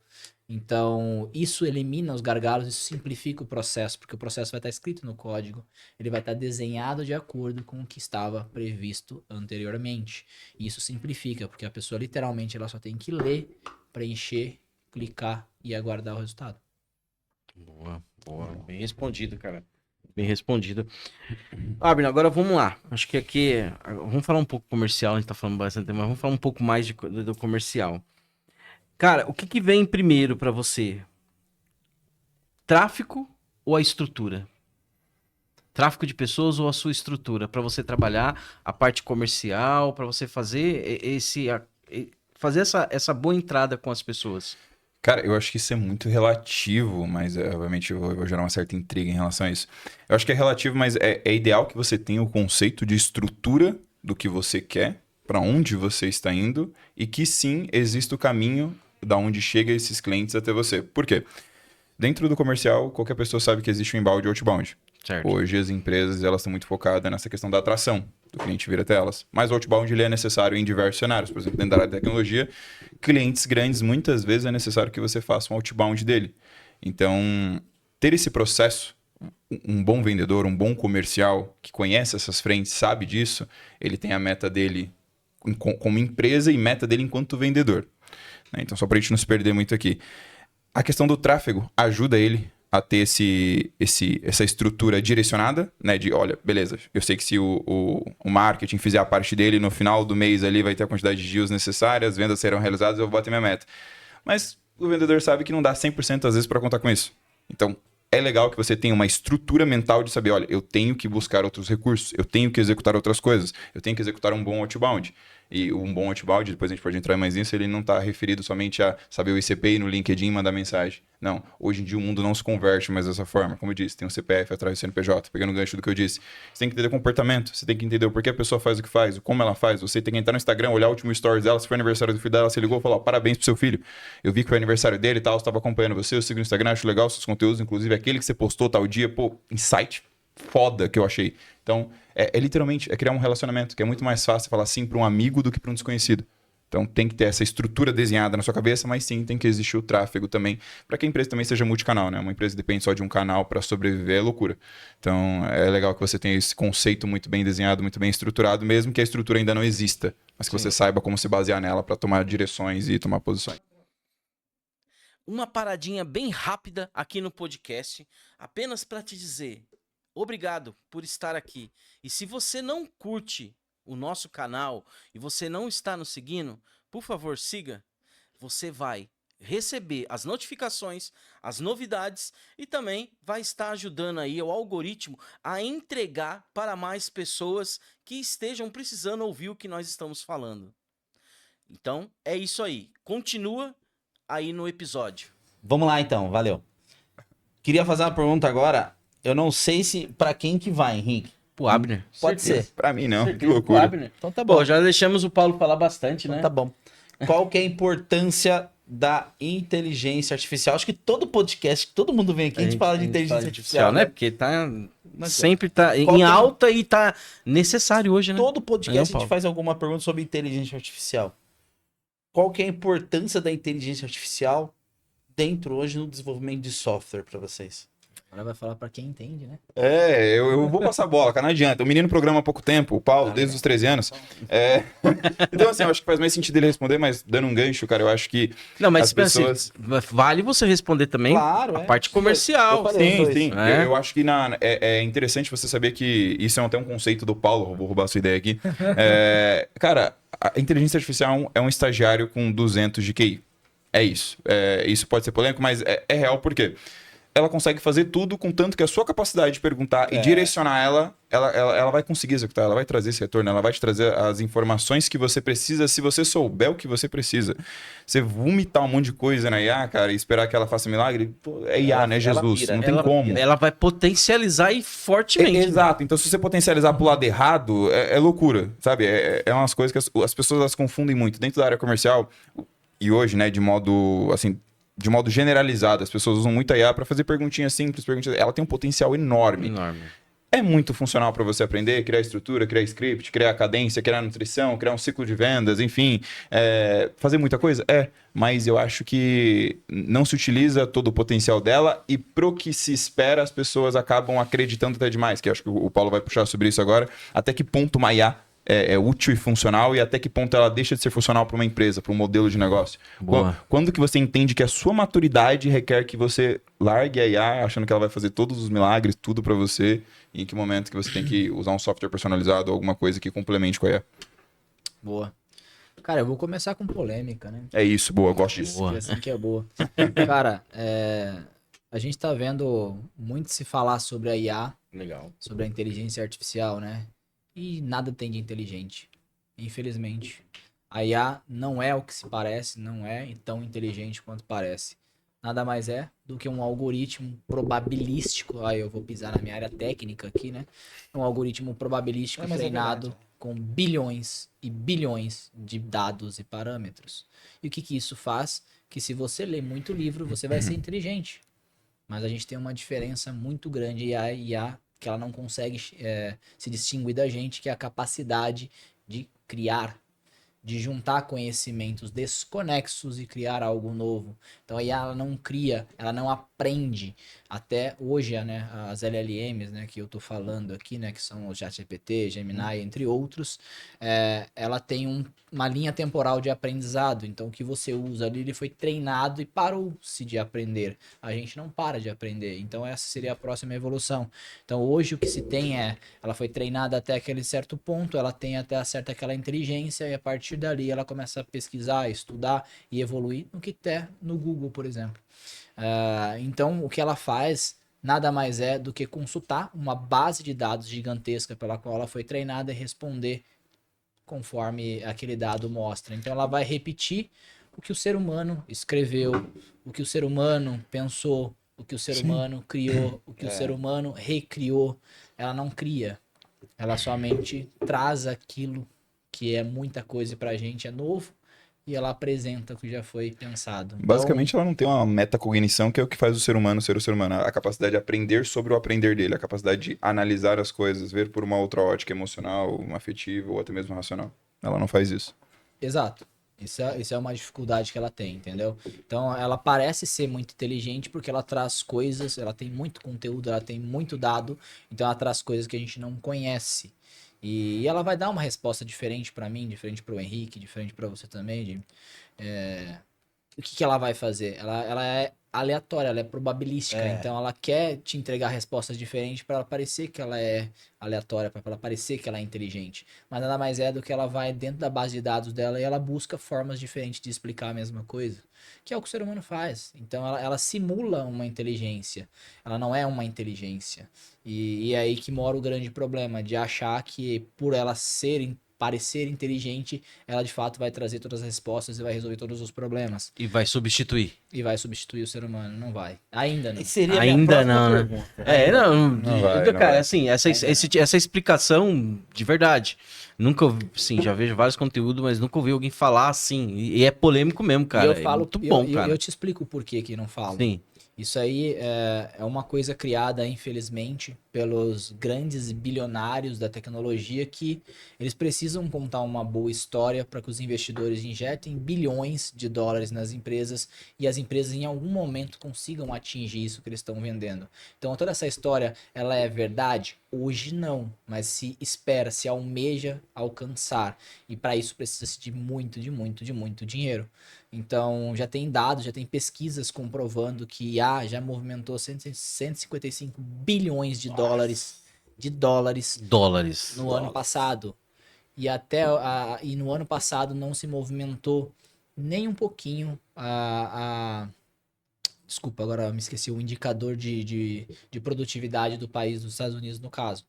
Então, isso elimina os gargalos, isso simplifica o processo, porque o processo vai estar escrito no código, ele vai estar desenhado de acordo com o que estava previsto anteriormente. E isso simplifica, porque a pessoa literalmente ela só tem que ler, preencher, clicar e aguardar o resultado. Boa. Bem respondido, cara. Bem respondido. Abner, agora vamos lá. Acho que aqui, vamos falar um pouco comercial, a gente tá falando bastante, mas vamos falar um pouco mais do comercial. Cara, o que vem primeiro pra você? Tráfego ou a estrutura? Tráfego de pessoas ou a sua estrutura? Pra você trabalhar a parte comercial, pra você fazer fazer essa boa entrada com as pessoas. Cara, eu acho que isso é muito relativo, mas obviamente eu vou gerar uma certa intriga em relação a isso. Eu acho que é relativo, mas é ideal que você tenha o conceito de estrutura do que você quer, para onde você está indo, e que sim, existe o caminho da onde chega esses clientes até você. Por quê? Dentro do comercial, qualquer pessoa sabe que existe um inbound e outbound. Certo. Hoje as empresas elas estão muito focadas nessa questão da atração do cliente vir até elas. Mas o outbound ele é necessário em diversos cenários. Por exemplo, dentro da área de tecnologia, clientes grandes muitas vezes é necessário que você faça um outbound dele. Então, ter esse processo, um bom vendedor, um bom comercial que conhece essas frentes, sabe disso, ele tem a meta dele como empresa e meta dele enquanto vendedor. Então, só para a gente não se perder muito aqui. A questão do tráfego ajuda ele a ter essa estrutura direcionada, né? De, olha, beleza, eu sei que se o marketing fizer a parte dele, no final do mês ali vai ter a quantidade de deals necessárias, as vendas serão realizadas, eu vou bater minha meta. Mas o vendedor sabe que não dá 100% às vezes para contar com isso. Então, é legal que você tenha uma estrutura mental de saber, olha, eu tenho que buscar outros recursos, eu tenho que executar outras coisas, eu tenho que executar um bom outbound. E um bom outbound, depois a gente pode entrar mais nisso, ele não está referido somente a saber o ICP e no LinkedIn mandar mensagem. Não, hoje em dia o mundo não se converte mais dessa forma. Como eu disse, tem um CPF atrás do CNPJ, pegando o gancho do que eu disse. Você tem que entender comportamento, você tem que entender o porquê a pessoa faz o que faz, como ela faz. Você tem que entrar no Instagram, olhar o último stories dela, se foi aniversário do filho dela, você ligou e falou, parabéns pro seu filho. Eu vi que foi aniversário dele e tal, estava acompanhando você, eu sigo no Instagram, acho legal os seus conteúdos, inclusive aquele que você postou tal dia, pô, insight foda que eu achei. Então, literalmente, é criar um relacionamento, que é muito mais fácil falar sim para um amigo do que para um desconhecido. Então, tem que ter essa estrutura desenhada na sua cabeça, mas sim, tem que existir o tráfego também, para que a empresa também seja multicanal, né? Uma empresa que depende só de um canal para sobreviver é loucura. Então, é legal que você tenha esse conceito muito bem desenhado, muito bem estruturado, mesmo que a estrutura ainda não exista, mas que você saiba como se basear nela para tomar direções e tomar posições. Uma paradinha bem rápida aqui no podcast, apenas para te dizer obrigado por estar aqui. E se você não curte o nosso canal e você não está nos seguindo, por favor, siga. Você vai receber as notificações, as novidades e também vai estar ajudando aí o algoritmo a entregar para mais pessoas que estejam precisando ouvir o que nós estamos falando. Então, é isso aí. Continua aí no episódio. Vamos lá então, valeu. Queria fazer uma pergunta agora. Eu não sei se para quem que vai, Henrique. Pro Abner. Pode ser. Para mim não, que Certeza, pro loucura. Abner. Então tá bom. Bom, já deixamos o Paulo falar bastante, né? Então tá bom. Qual que é a importância da inteligência artificial? Acho que todo podcast, todo mundo vem aqui, a gente fala de inteligência artificial, né? Porque tá Mas, sempre tá qual em que é- alta e tá necessário hoje, né? Todo podcast Não, a gente Paulo. faz alguma pergunta sobre inteligência artificial. Qual que é a importância da inteligência artificial dentro hoje no desenvolvimento de software para vocês? Agora vai falar pra quem entende, né? Eu vou passar a bola, cara, não adianta. O menino programa há pouco tempo, o Paulo, desde os 13 anos. Então, assim, eu acho que faz mais sentido ele responder, mas dando um gancho, cara, eu acho que Não, mas as pessoas... vale você responder também Claro, a parte comercial. Eu falei os Sim, dois. sim. É. Eu acho que é interessante você saber que isso é até um conceito do Paulo, vou roubar a sua ideia aqui. Cara, a inteligência artificial é um estagiário com 200 de QI. É isso. Isso pode ser polêmico, mas é real porque ela consegue fazer tudo com tanto que a sua capacidade de perguntar e direcionar ela vai conseguir executar, ela vai trazer esse retorno, ela vai te trazer as informações que você precisa se você souber o que você precisa. Você vomitar um monte de coisa na IA, cara, e esperar que ela faça milagre, pô, é IA, né, Jesus? pira, Não tem como. Ela vai potencializar e fortemente. Exato. Então, se você potencializar pro lado errado, é loucura, sabe? É umas coisas que as pessoas elas confundem muito. Dentro da área comercial, e hoje, né, de modo, assim, de modo generalizado, as pessoas usam muito a IA para fazer perguntinhas simples, ela tem um potencial enorme. Enorme. É muito funcional para você aprender, criar estrutura, criar script, criar cadência, criar nutrição, criar um ciclo de vendas, enfim. Fazer muita coisa? Mas eu acho que não se utiliza todo o potencial dela e pro que se espera as pessoas acabam acreditando até demais, que eu acho que o Paulo vai puxar sobre isso agora. Até que ponto uma IA é útil e funcional e até que ponto ela deixa de ser funcional para uma empresa, para um modelo de negócio. Boa. Quando que você entende que a sua maturidade requer que você largue a IA achando que ela vai fazer todos os milagres, tudo para você, e em que momento que você tem que usar um software personalizado ou alguma coisa que complemente com a IA. Boa. Cara, eu vou começar com polêmica, né? É isso, boa, eu gosto disso. Boa. Que assim que é boa. Cara, a gente tá vendo muito se falar sobre a IA, Legal. sobre a inteligência artificial, né? E nada tem de inteligente, infelizmente. A IA não é o que se parece, não é tão inteligente quanto parece. Nada mais é do que um algoritmo probabilístico. Aí eu vou pisar na minha área técnica aqui, né? Um algoritmo probabilístico Mas é treinado verdade. com bilhões e bilhões de dados e parâmetros. E o que que isso faz? Que se você lê muito livro, você vai ser inteligente. Mas a gente tem uma diferença muito grande e a IA que ela não consegue se distinguir da gente, que é a capacidade de criar, de juntar conhecimentos desconexos e criar algo novo. Então a IA ela não cria, ela não aprende. Até hoje, né, as LLMs, né, que eu tô falando aqui, né, que são o ChatGPT, Gemini, entre outros, ela tem uma linha temporal de aprendizado. Então o que você usa ali, ele foi treinado e parou-se de aprender. A gente não para de aprender. Então essa seria a próxima evolução. Então hoje o que se tem ela foi treinada até aquele certo ponto, ela tem até certa aquela inteligência e a partir dali ela começa a pesquisar, estudar e evoluir no que tem no Google, por exemplo. Então o que ela faz nada mais é do que consultar uma base de dados gigantesca pela qual ela foi treinada e responder conforme aquele dado mostra. Então ela vai repetir o que o ser humano escreveu, o que o ser humano pensou, o que o ser humano criou, o que o ser humano recriou. Ela não cria, ela somente traz aquilo que é muita coisa pra gente, é novo, e ela apresenta o que já foi pensado. Então, Basicamente, ela não tem uma metacognição, que é o que faz o ser humano ser o ser humano. A capacidade de aprender sobre o aprender dele, a capacidade de analisar as coisas, ver por uma outra ótica emocional, uma afetiva ou até mesmo racional. Ela não faz isso. exato. Isso é uma dificuldade que ela tem, entendeu? Então, ela parece ser muito inteligente porque ela traz coisas, ela tem muito conteúdo, ela tem muito dado, então ela traz coisas que a gente não conhece. E ela vai dar uma resposta diferente pra mim, diferente pro Henrique, diferente pra você também. O que que ela vai fazer? Ela é aleatória, ela é probabilística. Então ela quer te entregar respostas diferentes para ela parecer que ela é aleatória, para ela parecer que ela é inteligente. Mas nada mais é do que ela vai dentro da base de dados dela e ela busca formas diferentes de explicar a mesma coisa. Que é o que o ser humano faz. Então ela simula uma inteligência. Ela não é uma inteligência. E é aí que mora o grande problema, de achar que por ela parecer inteligente, ela de fato vai trazer todas as respostas e vai resolver todos os problemas. E vai substituir. E vai substituir o ser humano. Não vai. Ainda não. E seria a minha Ainda próxima não, né? pergunta. Não vai, não cara, vai. assim, essa explicação de verdade. Nunca ouvi, sim, já vejo vários conteúdos, mas nunca ouvi alguém falar assim. E é polêmico mesmo, cara. E eu falo, é muito bom, cara. eu te explico o porquê que não falo. Sim. Isso aí é uma coisa criada, infelizmente, pelos grandes bilionários da tecnologia que eles precisam contar uma boa história para que os investidores injetem bilhões de dólares nas empresas e as empresas em algum momento consigam atingir isso que eles estão vendendo. Então toda essa história, ela é verdade? Hoje não, mas se espera, se almeja alcançar. E para isso precisa-se de muito dinheiro. Então, já tem dados, já tem pesquisas comprovando que IA já movimentou 155 bilhões de dólares Dólares. no ano passado. E e no ano passado não se movimentou nem um pouquinho desculpa, agora me esqueci o indicador de produtividade do país, dos Estados Unidos, no caso.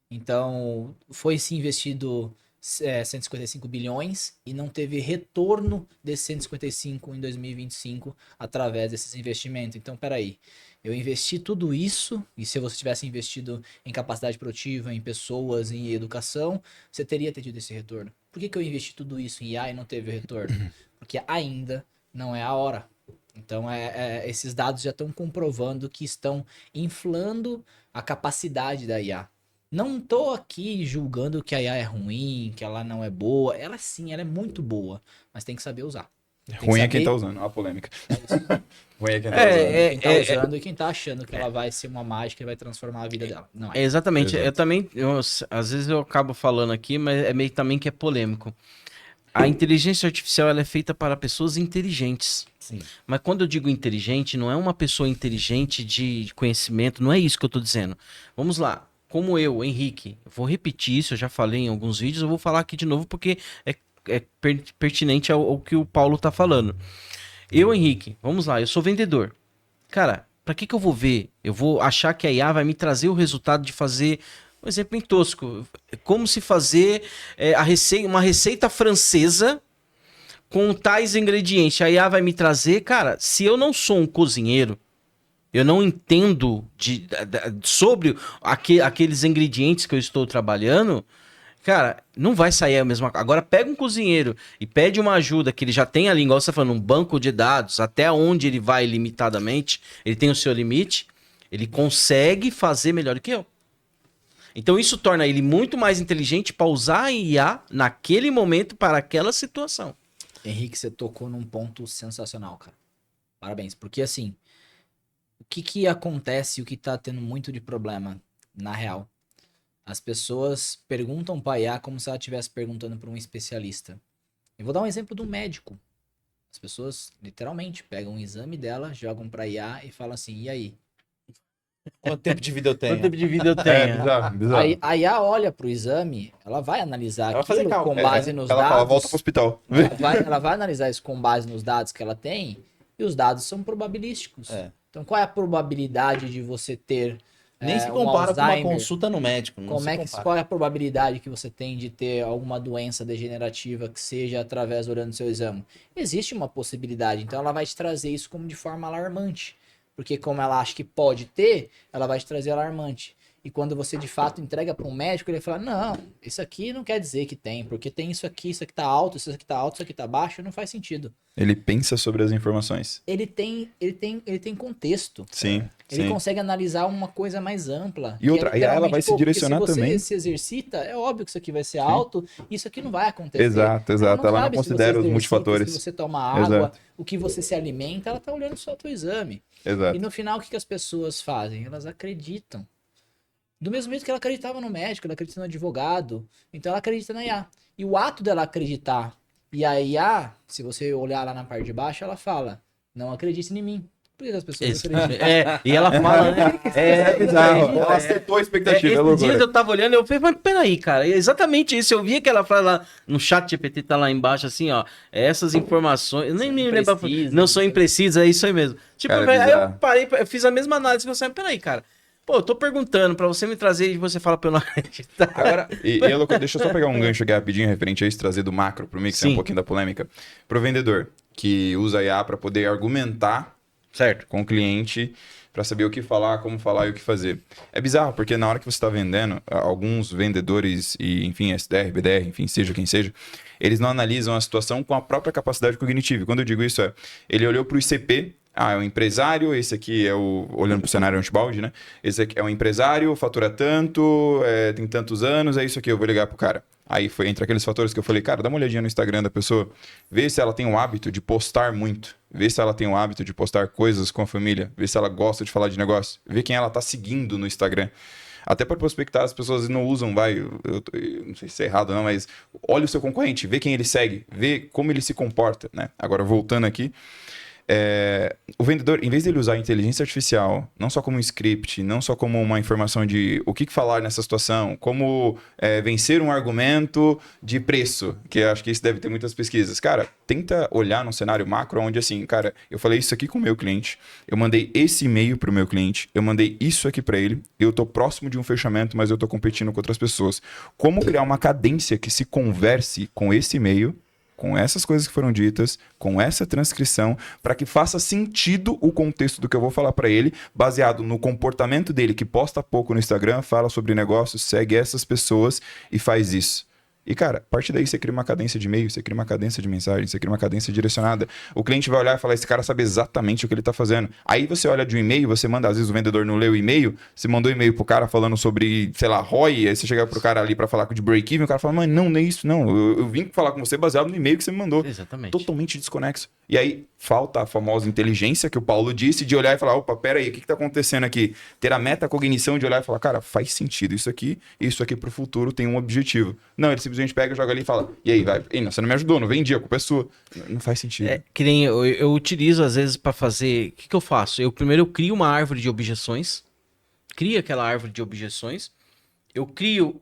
Então, foi se investido 155 bilhões e não teve retorno desses 155 em 2025 através desses investimentos. Então, peraí, eu investi tudo isso, e se você tivesse investido em capacidade produtiva, em pessoas, em educação, você teria tido esse retorno. Por que eu investi tudo isso em IA e não teve retorno? Porque ainda não é a hora. Então, esses dados já estão comprovando que estão inflando a capacidade da IA. Não tô aqui julgando que a IA é ruim, que ela não é boa. Ela sim, ela é muito boa, mas tem que saber usar. Tem que Ruim é quem saber- tá usando, não há polêmica. Ruim é quem tá É, usando. quem tá usando e quem tá achando que ela vai ser uma mágica e vai transformar a vida dela. Não é. Exatamente. Exato. Eu também, às vezes eu acabo falando aqui, mas é meio também que é polêmico. A inteligência artificial ela é feita para pessoas inteligentes. Sim. Mas quando eu digo inteligente, não é uma pessoa inteligente de conhecimento, não é isso que eu tô dizendo. Vamos lá. Como eu, Henrique, vou repetir isso, eu já falei em alguns vídeos, eu vou falar aqui de novo porque é pertinente ao que o Paulo tá falando. Eu, Henrique, vamos lá, eu sou vendedor. Cara, pra que eu vou ver? Eu vou achar que a IA vai me trazer o resultado de fazer, um exemplo bem tosco, como se fazer uma receita francesa com tais ingredientes, a IA vai me trazer, cara, se eu não sou um cozinheiro, eu não entendo sobre aqueles ingredientes que eu estou trabalhando, cara, não vai sair a mesma coisa. Agora pega um cozinheiro e pede uma ajuda que ele já tem ali, igual você tá falando, um banco de dados, até onde ele vai limitadamente, ele tem o seu limite, ele consegue fazer melhor do que eu. Então isso torna ele muito mais inteligente para usar a IA naquele momento para aquela situação. Henrique, você tocou num ponto sensacional, cara. Parabéns. Porque assim, o que acontece, o que tá tendo muito de problema, na real? As pessoas perguntam pra IA como se ela estivesse perguntando para um especialista. Eu vou dar um exemplo do médico. As pessoas, literalmente, pegam um exame dela, jogam pra IA e falam assim, e aí? Quanto tempo de vida eu tenho? Quanto tempo de vida eu tenho? bizarro, bizarro. Aí a IA olha pro exame, ela vai analisar Ela vai fazer aquilo cálculo. com base nos Ela dados. fala, volta pro hospital. Ela vai analisar isso com base nos dados que ela tem, e os dados são probabilísticos. É. Então, qual é a probabilidade de você ter Nem se um compara com uma Alzheimer? consulta no médico. Não Como se é que, compara. qual é a probabilidade que você tem de ter alguma doença degenerativa que seja através olhando seu exame? Existe uma possibilidade, então ela vai te trazer isso como de forma alarmante. Porque como ela acha que pode ter, ela vai te trazer alarmante. E quando você de fato entrega para um médico, ele fala, não, isso aqui não quer dizer que tem, porque tem isso aqui tá alto, isso aqui tá alto, isso aqui tá baixo, não faz sentido. Ele pensa sobre as informações. Ele tem contexto. Sim, Ele sim. consegue analisar uma coisa mais ampla. E outra, aí ela literalmente, vai se porque direcionar se você também. se exercita, é óbvio que isso aqui vai ser alto, isso aqui não vai acontecer. Exato, exato. Ela não sabe se você considera os exercita, multifatores. Se você toma água, Exato. o que você se alimenta, ela tá olhando só o teu exame. Exato. E no final, o que as pessoas fazem? Elas acreditam. Do mesmo jeito que ela acreditava no médico, ela acredita no advogado, então ela acredita na IA. E o ato dela acreditar, e a IA, se você olhar lá na parte de baixo, ela fala, não acredite em mim. Por que as pessoas acreditam? E ela fala, né? É bizarro. Ela acertou a expectativa, é Esses loucura. dias eu tava olhando, eu falei, mas peraí, cara, é exatamente isso. Eu vi aquela frase lá no chat GPT, tá lá embaixo, assim, ó. Essas informações, eu nem me lembro, imprecisas. não são imprecisas, é isso aí mesmo. Tipo, Cara, aí eu bizarro. parei, eu fiz a mesma análise que você, peraí, cara. Pô, eu tô perguntando pra você me trazer e você fala pra eu não acreditar. Agora, e é louco, deixa eu só pegar um gancho aqui rapidinho referente a isso, trazer do macro pro mix, Sim. um pouquinho da polêmica. Pro vendedor, que usa a IA para poder argumentar Certo. com o cliente, para saber o que falar, como falar e o que fazer. É bizarro, porque na hora que você está vendendo, alguns vendedores, e enfim, SDR, BDR, enfim, seja quem seja, eles não analisam a situação com a própria capacidade cognitiva. Quando eu digo isso, ele olhou para o ICP, é um empresário, esse aqui é o... Olhando para o cenário antibalde, né? Esse aqui é um empresário, fatura tanto, tem tantos anos, é isso aqui, eu vou ligar pro cara. Aí foi entre aqueles fatores que eu falei, cara, dá uma olhadinha no Instagram da pessoa, vê se ela tem o hábito de postar muito, vê se ela tem o hábito de postar coisas com a família, vê se ela gosta de falar de negócio, vê quem ela tá seguindo no Instagram. Até para prospectar, as pessoas não usam, eu não sei se é errado ou não, mas olha o seu concorrente, vê quem ele segue, vê como ele se comporta, né? Agora, voltando aqui, o vendedor, em vez de ele usar a inteligência artificial, não só como um script, não só como uma informação de o que falar nessa situação, como vencer um argumento de preço, que eu acho que isso deve ter muitas pesquisas. Cara, tenta olhar num cenário macro onde assim, cara, eu falei isso aqui com o meu cliente, eu mandei esse e-mail pro meu cliente, eu mandei isso aqui para ele, eu tô próximo de um fechamento, mas eu tô competindo com outras pessoas. Como criar uma cadência que se converse com esse e-mail, com essas coisas que foram ditas, com essa transcrição, para que faça sentido o contexto do que eu vou falar para ele, baseado no comportamento dele, que posta pouco no Instagram, fala sobre negócios, segue essas pessoas e faz isso. E, cara, a partir daí você cria uma cadência de e-mail, você cria uma cadência de mensagem, você cria uma cadência direcionada. O cliente vai olhar e falar, esse cara sabe exatamente o que ele tá fazendo. Aí você olha de um e-mail, você manda, às vezes o vendedor não lê o e-mail, você mandou e-mail pro cara falando sobre, sei lá, ROI, aí você chega pro cara ali pra falar de break-even, o cara fala, mano, não é isso, não. Eu vim falar com você baseado no e-mail que você me mandou. Exatamente. Totalmente desconexo. E aí falta a famosa inteligência que o Paulo disse de olhar e falar, opa, pera aí, o que tá acontecendo aqui? Ter a metacognição de olhar e falar, cara, faz sentido isso aqui pro futuro tem um objetivo. Não, ele simplesmente pega, joga ali e fala, e aí, vai, não, você não me ajudou, não vendi, a culpa é sua. Não faz sentido. Que nem eu utilizo às vezes pra fazer. O que eu faço? Primeiro eu crio uma árvore de objeções. Crio aquela árvore de objeções. Eu crio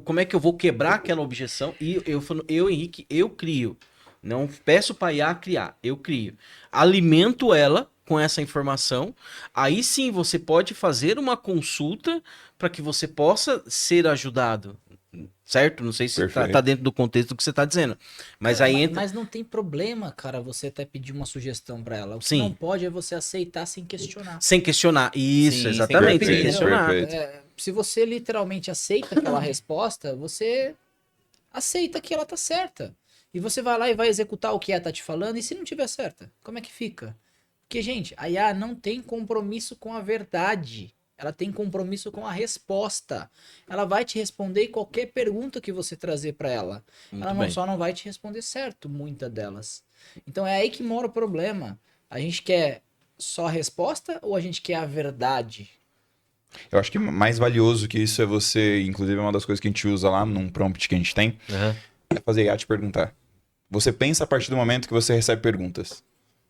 como é que eu vou quebrar aquela objeção. E eu, Henrique, eu crio. Não peço pra IA criar, eu crio. Alimento ela com essa informação. Aí sim você pode fazer uma consulta para que você possa ser ajudado. certo? Não sei se tá Perfeito. dentro do contexto do que você tá dizendo. Mas aí entra... Mas não tem problema, cara, você até pedir uma sugestão pra ela. O que Sim. não pode é você aceitar sem questionar. Sem questionar. Isso, Sim, sem exatamente, sem Perfeito, questionar. perfeito. Se você literalmente aceita aquela resposta, você aceita que ela tá certa. E você vai lá e vai executar o que ela tá te falando, e se não tiver certa, como é que fica? Porque, gente, a IA não tem compromisso com a verdade. Ela tem compromisso com a resposta. Ela vai te responder qualquer pergunta que você trazer para ela. Muito Ela bem. só não vai te responder certo, muitas delas. Então é aí que mora o problema. A gente quer só a resposta ou a gente quer a verdade? Eu acho que mais valioso que isso é você, inclusive é uma das coisas que a gente usa lá num prompt que a gente tem, é fazer a IA te perguntar. Você pensa a partir do momento que você recebe perguntas.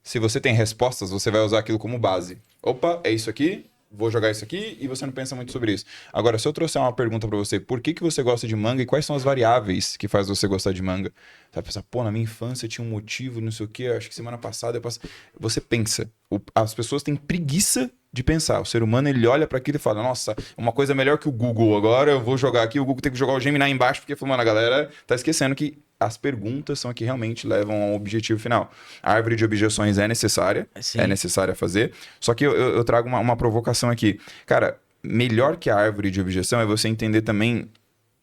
Se você tem respostas, você vai usar aquilo como base. Opa, é isso aqui, vou jogar isso aqui, e você não pensa muito sobre isso. Agora, se eu trouxer uma pergunta pra você, por que você gosta de manga e quais são as variáveis que faz você gostar de manga? Você vai pensar, pô, na minha infância tinha um motivo, não sei o quê, acho que semana passada eu passei... Você pensa. As pessoas têm preguiça de pensar. O ser humano, ele olha pra aquilo e fala, nossa, uma coisa melhor que o Google agora, eu vou jogar aqui, o Google tem que jogar o Gemini embaixo, porque, mano, a galera tá esquecendo que as perguntas são as que realmente levam ao objetivo final. A árvore de objeções é necessária, Sim. é necessária fazer, só que eu trago uma provocação aqui. Cara, melhor que a árvore de objeção é você entender também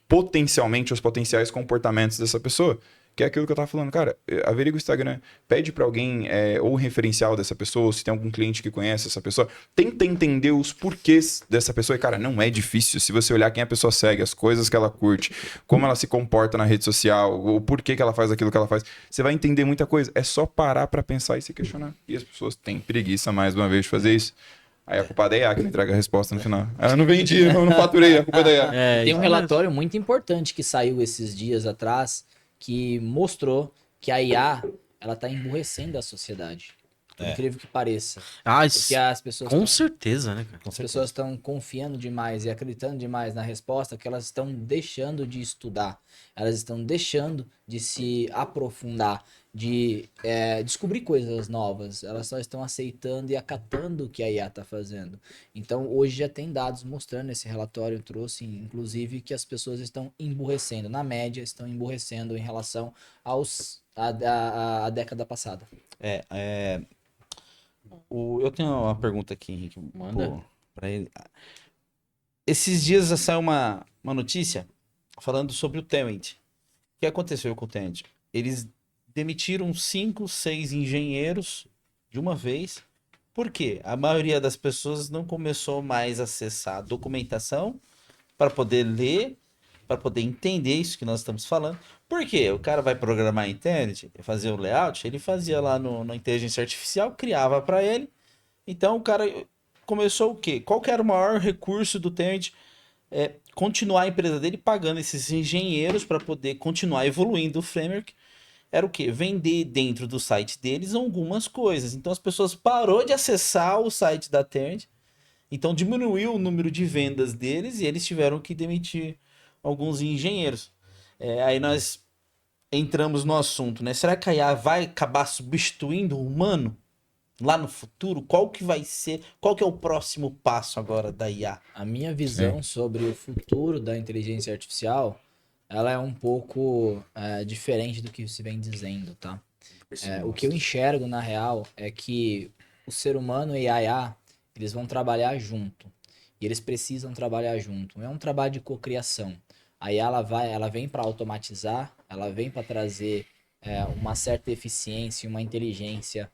potencialmente os potenciais comportamentos dessa pessoa. Que é aquilo que eu tava falando, cara, averigua o Instagram, pede pra alguém ou o referencial dessa pessoa, ou se tem algum cliente que conhece essa pessoa, tenta entender os porquês dessa pessoa. E, cara, não é difícil. Se você olhar quem a pessoa segue, as coisas que ela curte, como ela se comporta na rede social, o porquê que ela faz aquilo que ela faz, você vai entender muita coisa. É só parar pra pensar e se questionar. E as pessoas têm preguiça, mais uma vez, de fazer isso. Aí a culpa da IA que não entrega a resposta no final. Eu não vendi, eu não faturei, a culpa é da IA. Tem um isso relatório muito importante que saiu esses dias atrás que mostrou que a IA ela tá emburrecendo a sociedade. Por incrível que pareça. Ah, Porque as pessoas com tão- certeza, né, cara? as pessoas estão confiando demais e acreditando demais na resposta que elas estão deixando de estudar. Elas estão deixando de se aprofundar, de descobrir coisas novas. Elas só estão aceitando e acatando o que a IA está fazendo. Então, hoje já tem dados mostrando, esse relatório trouxe, inclusive, que as pessoas estão emburrecendo. Na média, estão emburrecendo em relação à década passada. Eu tenho uma pergunta aqui, Henrique. Manda. Pô, pra ele. Esses dias já saiu uma notícia falando sobre o Tencent. O que aconteceu com o Tencent? Eles demitiram 5, 6 engenheiros de uma vez. Por quê? A maioria das pessoas não começou mais a acessar a documentação para poder ler, para poder entender isso que nós estamos falando. Por quê? O cara vai programar a internet, fazer o layout, ele fazia lá na inteligência artificial, criava para ele. Então o cara começou o quê? Qual que era o maior recurso do Tencent? Continuar a empresa dele pagando esses engenheiros para poder continuar evoluindo o framework. Era o quê? Vender dentro do site deles algumas coisas. Então as pessoas parou de acessar o site da Tencent. Então diminuiu o número de vendas deles e eles tiveram que demitir alguns engenheiros. Aí nós entramos no assunto, né? Será que a IA vai acabar substituindo o humano lá no futuro? Qual que é o próximo passo agora da IA? A minha visão sobre o futuro da inteligência artificial, ela é um pouco diferente do que se vem dizendo, tá? O que eu enxergo, na real, é que o ser humano e a IA, eles vão trabalhar junto. E eles precisam trabalhar junto. É um trabalho de cocriação. A IA, ela vem para automatizar, ela vem para trazer uma certa eficiência, uma inteligência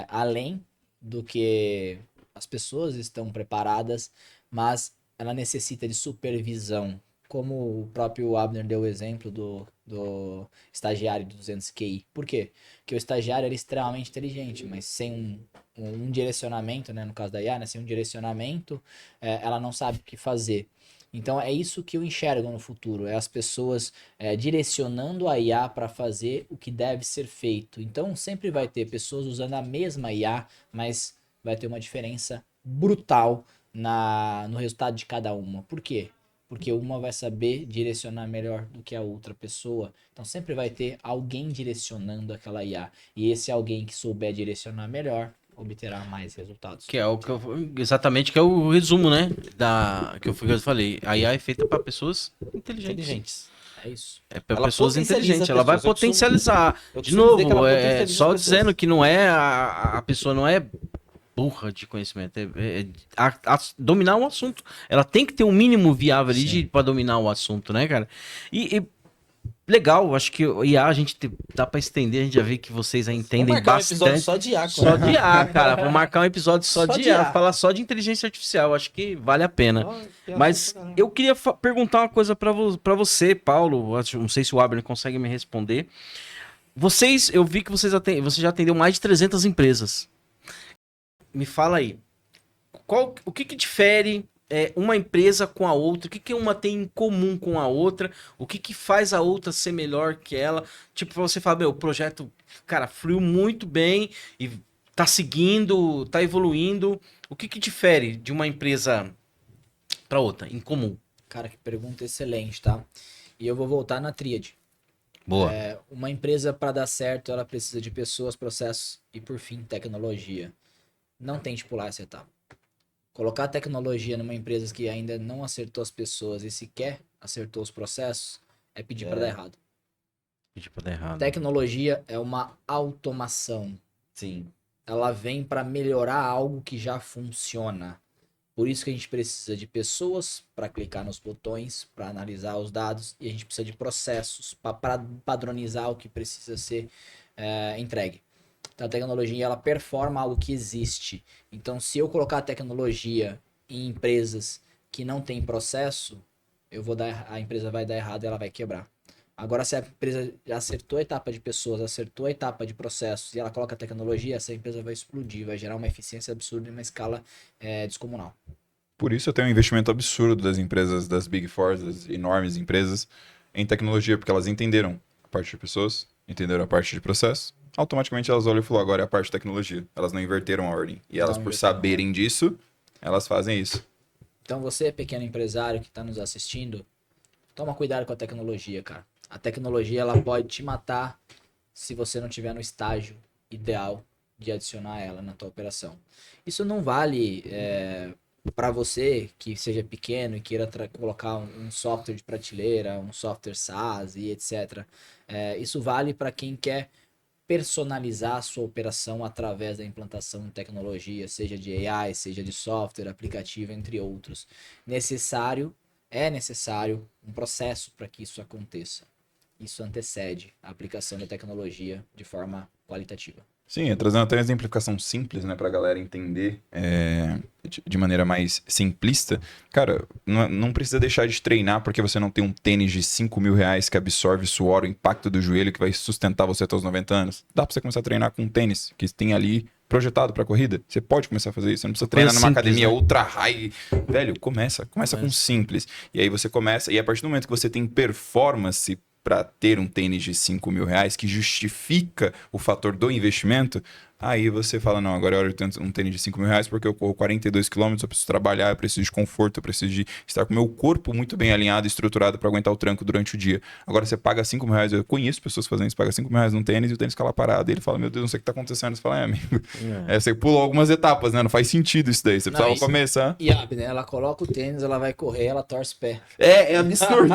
além do que as pessoas estão preparadas, mas ela necessita de supervisão. Como o próprio Abner deu o exemplo do estagiário de 200 QI. Por quê? Porque o estagiário era extremamente inteligente, mas sem um direcionamento, né, no caso da IA, né, sem um direcionamento, ela não sabe o que fazer. Então é isso que eu enxergo no futuro, é as pessoas direcionando a IA para fazer o que deve ser feito. Então sempre vai ter pessoas usando a mesma IA, mas vai ter uma diferença brutal no resultado de cada uma. Por quê? Porque uma vai saber direcionar melhor do que a outra pessoa. Então sempre vai ter alguém direcionando aquela IA. E esse alguém que souber direcionar melhor obterá mais resultados. Que é o que exatamente que é o resumo, né? Que eu falei. A IA é feita para pessoas inteligentes. É isso. É para Ela pessoas potencializa inteligentes, ela vai pessoas. Eu costumo- potencializar. eu De costumo dizer que novo, ela é potencializa só pessoas. dizendo que não é a pessoa não é burra de conhecimento, dominar o assunto. Ela tem que ter um mínimo viável ali para dominar o assunto, né, cara? E legal, acho que o IA a gente dá para estender, a gente já vê que vocês aí Vamos entendem marcar um episódio bastante. só de IA. Só de IA, cara. Vou marcar um episódio só, Só de de IA, IA. falar só de inteligência artificial. Acho que vale a pena. Mas eu queria perguntar uma coisa pra você, Paulo. Não sei se o Abner consegue me responder. Eu vi que você já atendeu mais de 300 empresas. Me fala aí. O que difere uma empresa com a outra? O que uma tem em comum com a outra? O que faz a outra ser melhor que ela? Tipo, pra você falar, meu, o projeto, cara, fluiu muito bem e tá seguindo, tá evoluindo. O que difere de uma empresa pra outra, em comum? Cara, que pergunta excelente, tá? E eu vou voltar na tríade. Boa. Uma empresa, para dar certo, ela precisa de pessoas, processos e, por fim, tecnologia. Não tente pular essa etapa. Colocar tecnologia numa empresa que ainda não acertou as pessoas e sequer acertou os processos é pedir para dar errado. Pedir pra dar errado. Tecnologia é uma automação. Sim. Ela vem para melhorar algo que já funciona. Por isso que a gente precisa de pessoas para clicar nos botões, para analisar os dados, e a gente precisa de processos para padronizar o que precisa ser entregue. Então a tecnologia ela performa algo que existe. Então se eu colocar a tecnologia em empresas que não tem processo, a empresa vai dar errado e ela vai quebrar. Agora se a empresa já acertou a etapa de pessoas, acertou a etapa de processos e ela coloca a tecnologia, essa empresa vai explodir, vai gerar uma eficiência absurda em uma escala descomunal. Por isso eu tenho um investimento absurdo das empresas, das Big Four, das enormes empresas, em tecnologia, porque elas entenderam a parte de pessoas, entenderam a parte de processo, automaticamente elas olham e falam, agora é a parte de tecnologia. Elas não inverteram a ordem. E elas, por saberem disso, elas fazem isso. Então você, pequeno empresário que está nos assistindo, toma cuidado com a tecnologia, cara. A tecnologia ela pode te matar se você não estiver no estágio ideal de adicionar ela na tua operação. Isso não vale para você que seja pequeno e queira colocar um software de prateleira, um software SaaS e etc. Isso vale para quem quer personalizar a sua operação através da implantação de tecnologia, seja de AI, seja de software, aplicativo, entre outros. É necessário um processo para que isso aconteça. Isso antecede a aplicação da tecnologia de forma qualitativa. Sim, trazendo até uma exemplificação simples, né, pra galera entender de maneira mais simplista. Cara, não precisa deixar de treinar porque você não tem um tênis de 5 mil reais que absorve suor, o impacto do joelho que vai sustentar você até os 90 anos. Dá pra você começar a treinar com um tênis que tem ali projetado pra corrida. Você pode começar a fazer isso. Você não precisa treinar numa academia ultra high. Velho, começa com simples. E aí você começa, e a partir do momento que você tem performance para ter um tênis de 5 mil reais que justifica o fator do investimento, aí você fala, não, agora é hora de ter um tênis de 5 mil reais porque eu corro 42 quilômetros, eu preciso trabalhar, eu preciso de conforto, eu preciso de estar com o meu corpo muito bem alinhado e estruturado para aguentar o tranco durante o dia. Agora você paga 5 mil reais, eu conheço pessoas fazendo isso, paga 5 mil reais num tênis e o tênis fica lá parado. E ele fala, meu Deus, não sei o que tá acontecendo. Você fala, amigo, você pulou algumas etapas, né? Não faz sentido isso daí, você precisava começar. E Abner, ela coloca o tênis, ela vai correr, ela torce o pé. É absurdo.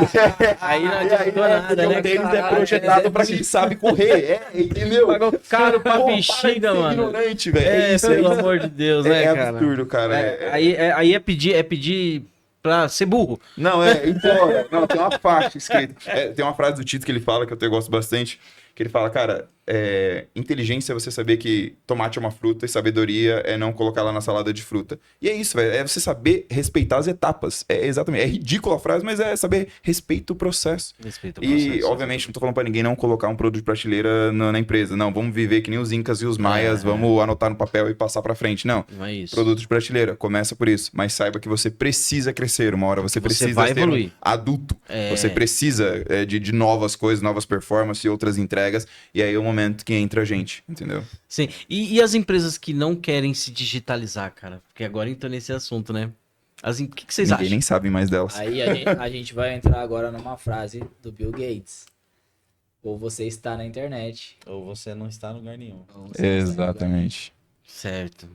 Aí não adiantou nada, né? O tênis é projetado pra quem sabe correr, entendeu? Pagou caro pra bexiga, mano. Ignorante, velho. É isso, pelo amor de Deus, né, cara? É absurdo, cara. Aí é pedir pra ser burro. Não, não, tem uma parte escrita. Tem uma frase do Tito que ele fala, que eu gosto bastante, que ele fala, cara, inteligência é você saber que tomate é uma fruta e sabedoria é não colocar lá na salada de fruta. E é isso, velho. É você saber respeitar as etapas. Exatamente. É ridícula a frase, mas é saber respeita o processo. Respeita o processo. E, obviamente, não tô falando pra ninguém não colocar um produto de prateleira na empresa. Não, vamos viver que nem os incas e os maias, vamos anotar no papel e passar pra frente. Não. Não é isso. Produto de prateleira, começa por isso. Mas saiba que você precisa crescer. Uma hora você precisa vai ser evoluir. um adulto. Você precisa de novas coisas, novas performances e outras entregas. E aí é o momento que entra a gente, entendeu? Sim. E as empresas que não querem se digitalizar, cara? Porque agora entrou nesse assunto, né? O que vocês Ninguém acham? nem sabe mais delas. Aí a gente vai entrar agora numa frase do Bill Gates. Ou você está na internet. Ou você não está em lugar nenhum. ou você não está em lugar nenhum. Exatamente. Certo.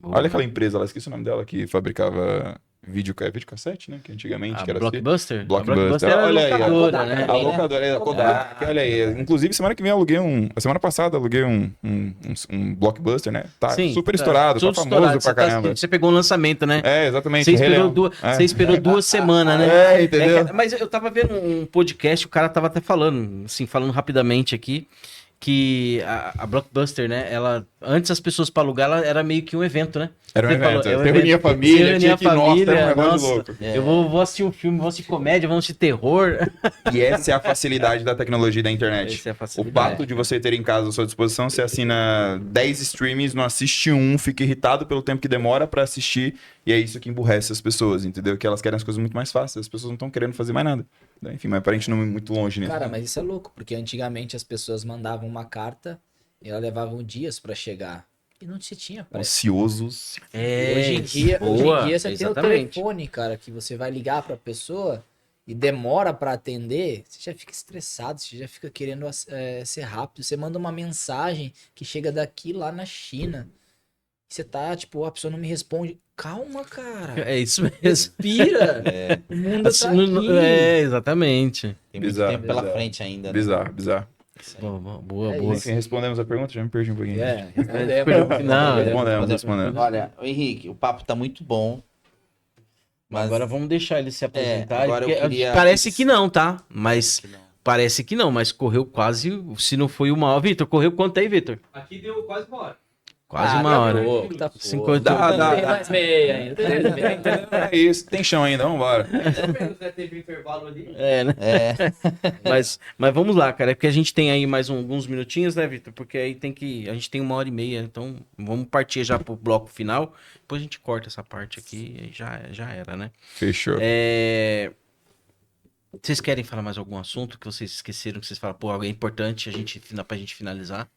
Boa. Olha aquela empresa lá, esqueci o nome dela, que fabricava videocassete, né? Que antigamente A que era assim. Blockbuster? Blockbuster. A Blockbuster era Olha aí, ó. locadora, né? A locadora, olha aí. Inclusive, semana que vem eu aluguei a semana passada aluguei um Blockbuster, né? Tá Sim, super estourado, tudo tá famoso estourado. pra caramba. Você pegou o lançamento, né? É, exatamente. Você Rei esperou, Leão. você esperou 2 semanas, né? É, entendeu? Cara, mas eu tava vendo um podcast, o cara tava até falando, assim, falando rapidamente aqui, que a Blockbuster, né? Ela, antes as pessoas pra alugar, ela era meio que um evento, né? Era um Você falou, evento. é um Você evento. reunia a família, Você reunia tinha a que... Nossa, era um negócio de nossa, louco. eu vou assistir um filme, vou assistir comédia, vou assistir terror. E essa é a facilidade da tecnologia da internet. Essa é a O facilidade. fato de você ter em casa à sua disposição, você assina 10 streamings, não assiste um, fica irritado pelo tempo que demora pra assistir, e é isso que emburrece as pessoas, entendeu? Que elas querem as coisas muito mais fáceis, as pessoas não estão querendo fazer mais nada. Enfim, mas pra gente não ir muito longe nisso. Cara, mas isso é louco, porque antigamente as pessoas mandavam uma carta e ela levavam dias pra chegar. E não se tinha pressa. Ociosos. Hoje em dia boa, você tem o exatamente. telefone, cara, que você vai ligar pra pessoa e demora pra atender, você já fica estressado, você já fica querendo ser rápido. Você manda uma mensagem que chega daqui lá na China. Você tá, tipo, a pessoa não me responde. Calma, cara. É isso mesmo. Respira. O mundo Assim, tá aqui. exatamente. Tem muito Bizarro, tempo pela bizarro. frente ainda, né? Bizarro. Boa. É Enfim, respondemos a pergunta, já me perdi um pouquinho. Não, Respondemos. Olha, Henrique, o papo tá muito bom. Mas agora vamos deixar ele se apresentar. agora eu porque queria- Parece que não, tá? Mas que não. parece que não, mas correu quase, se não foi uma hora. Vitor, correu quanto aí, Vitor? Aqui deu quase uma hora. Quase uma hora. Tá 50. Dá. Tem mais meia ainda. Tem mais meia. É isso, tem chão ainda, vambora. Teve intervalo ali. É, né? É, Mas vamos lá, cara. É porque a gente tem aí mais alguns minutinhos, né, Vitor? Porque aí tem que. A gente tem 1h30, então vamos partir já pro bloco final. Depois a gente corta essa parte aqui e já era, né? Fechou. Vocês querem falar mais algum assunto que vocês esqueceram, que vocês falam, pô, algo é importante pra gente finalizar?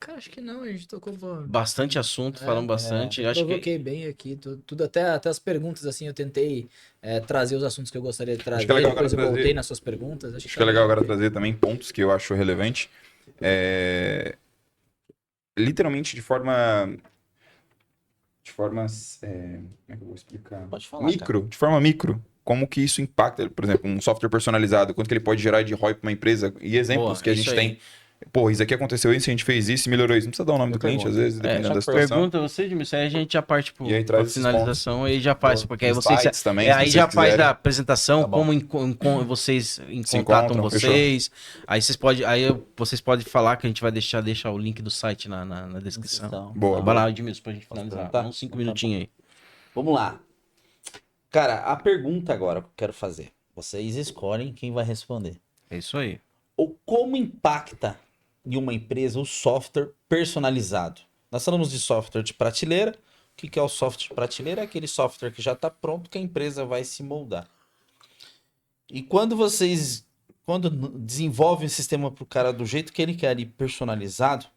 Cara, acho que não, a gente tocou. Bastante assunto, falamos bastante. Acho que Provoquei bem aqui, tudo até as perguntas, assim, eu tentei trazer os assuntos que eu gostaria de trazer, que é legal depois eu agora voltei trazer. nas suas perguntas. Acho que é legal agora trazer também pontos que eu acho relevante. Literalmente de forma. Como é que eu vou explicar? Pode falar, De forma micro. Como que isso impacta, por exemplo, um software personalizado, quanto que ele pode gerar de ROI para uma empresa e exemplos Boa, que a isso gente aí. tem. Pô, isso aqui aconteceu isso, a gente fez isso e melhorou isso. Não precisa dar o nome do cliente, às vezes, dependendo da situação. Pergunta você, Edmilson, aí a gente já parte E aí pra traz esses finalização e já faz, porque aí vocês Insights também, se aí vocês já faz quiserem. a apresentação, Tá bom. como vocês Se contatam encontram, vocês. Aí vocês podem falar que a gente vai deixar o link do site na descrição. Então, Boa. Vai lá, Edmilson, pra gente finalizar. perguntar? Uns 5 minutinhos aí. vamos lá. Cara, a pergunta agora que eu quero fazer. Vocês escolhem quem vai responder. É isso aí. Ou como impacta em uma empresa o software personalizado? Nós falamos de software de prateleira. O que é o software de prateleira? É aquele software que já está pronto que a empresa vai se moldar. E quando desenvolvem o sistema para o cara do jeito que ele quer ali, personalizado,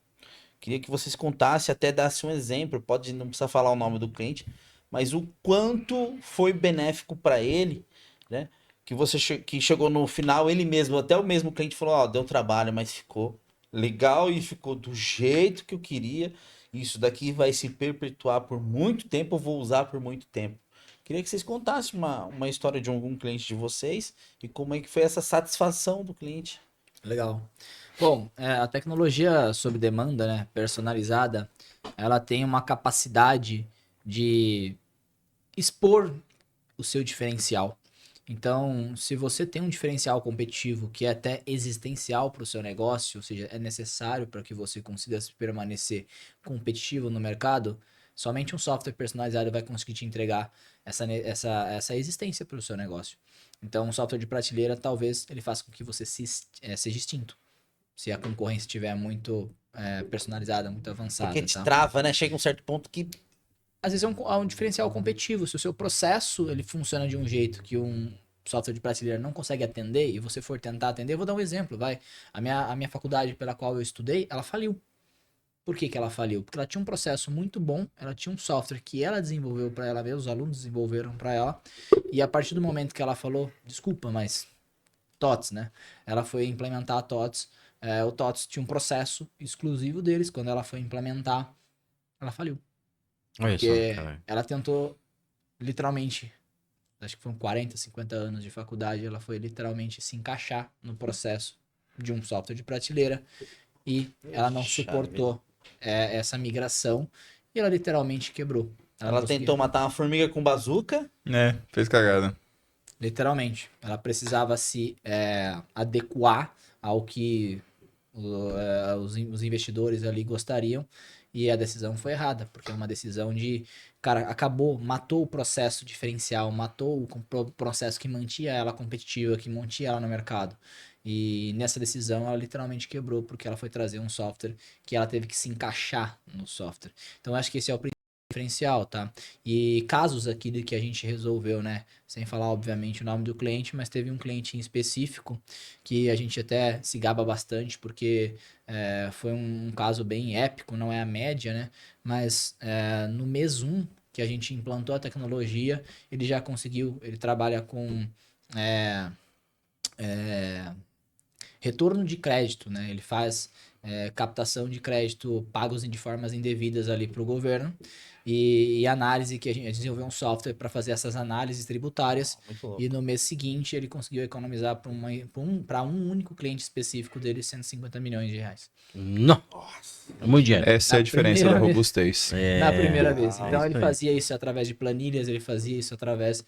queria que vocês contassem, até dessem um exemplo, não precisa falar o nome do cliente, mas o quanto foi benéfico para ele, né? Que chegou no final, ele mesmo, até o mesmo cliente falou, ó, deu trabalho, mas ficou legal e ficou do jeito que eu queria. Isso daqui vai se perpetuar por muito tempo, eu vou usar por muito tempo. Queria que vocês contassem uma história de algum cliente de vocês e como é que foi essa satisfação do cliente. Legal. Bom, a tecnologia sob demanda, né, personalizada, ela tem uma capacidade de expor o seu diferencial. Então, se você tem um diferencial competitivo que é até existencial para o seu negócio, ou seja, é necessário para que você consiga permanecer competitivo no mercado, somente um software personalizado vai conseguir te entregar essa existência para o seu negócio. Então, um software de prateleira, talvez, ele faça com que você seja extinto. Se a concorrência estiver muito personalizada, muito avançada. Porque te tá? trava, né? Chega um certo ponto que Às vezes é um diferencial competitivo. Se o seu processo ele funciona de um jeito que um software de prateleira não consegue atender e você for tentar atender, eu vou dar um exemplo, vai. A minha faculdade pela qual eu estudei, ela faliu. Por que ela faliu? Porque ela tinha um processo muito bom, ela tinha um software que ela desenvolveu para ela mesma, os alunos desenvolveram para ela, e a partir do momento que ela falou, desculpa, mas TOTS, né? Ela foi implementar a TOTS, o TOTS tinha um processo exclusivo deles, quando ela foi implementar, ela faliu. Olha só, Porque cara. ela tentou literalmente, acho que foram 40, 50 anos de faculdade, ela foi literalmente se encaixar no processo de um software de prateleira e ela não Puxa suportou essa migração e ela literalmente quebrou. Ela não conseguia- tentou matar uma formiga com bazuca. É, fez cagada. Literalmente. Ela precisava se adequar ao que os investidores ali gostariam e a decisão foi errada, porque é uma decisão de, cara, acabou, matou o processo diferencial, matou o processo que mantinha ela competitiva, que mantinha ela no mercado. E nessa decisão ela literalmente quebrou, porque ela foi trazer um software que ela teve que se encaixar no software. Então eu acho que esse é o diferencial, tá? E casos aqui de que a gente resolveu, né? Sem falar, obviamente, o nome do cliente, mas teve um cliente em específico que a gente até se gaba bastante, porque foi um caso bem épico, não é a média, né? Mas no mês 1 que a gente implantou a tecnologia, ele já conseguiu, ele trabalha com retorno de crédito, né? Ele faz captação de crédito pagos de formas indevidas ali para o governo e análise, que a gente desenvolveu um software para fazer essas análises tributárias. Muito louco. E no mês seguinte ele conseguiu economizar para um único cliente específico dele 150 milhões de reais. Nossa, é muito dinheiro. Essa é a Na diferença primeira da vez. robustez. Na primeira vez. é Então isso ele aí. fazia isso através de planilhas, ele fazia isso através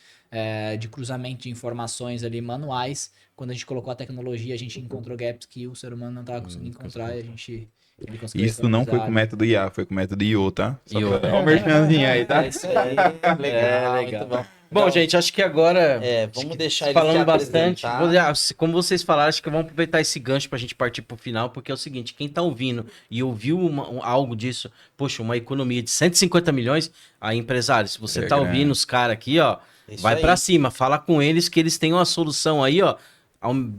de cruzamento de informações ali manuais. Quando a gente colocou a tecnologia, a gente encontrou gaps que o ser humano não estava conseguindo encontrar e ele conseguiu Isso não foi economizar com o ali. método IA, foi com o método IO, tá? Só IO. pra dar um merchanzinho aí, tá? É isso aí. Legal, legal. muito bom. Bom, Então, gente, acho que agora... vamos deixar ele Falando se bastante, apresentar. como vocês falaram, acho que vamos aproveitar esse gancho pra gente partir pro final, porque é o seguinte, quem tá ouvindo e ouviu algo disso, poxa, uma economia de 150 milhões, aí empresário, se você É tá grande. ouvindo os caras aqui, ó, Isso vai aí. pra cima, fala com eles que eles têm uma solução aí, ó,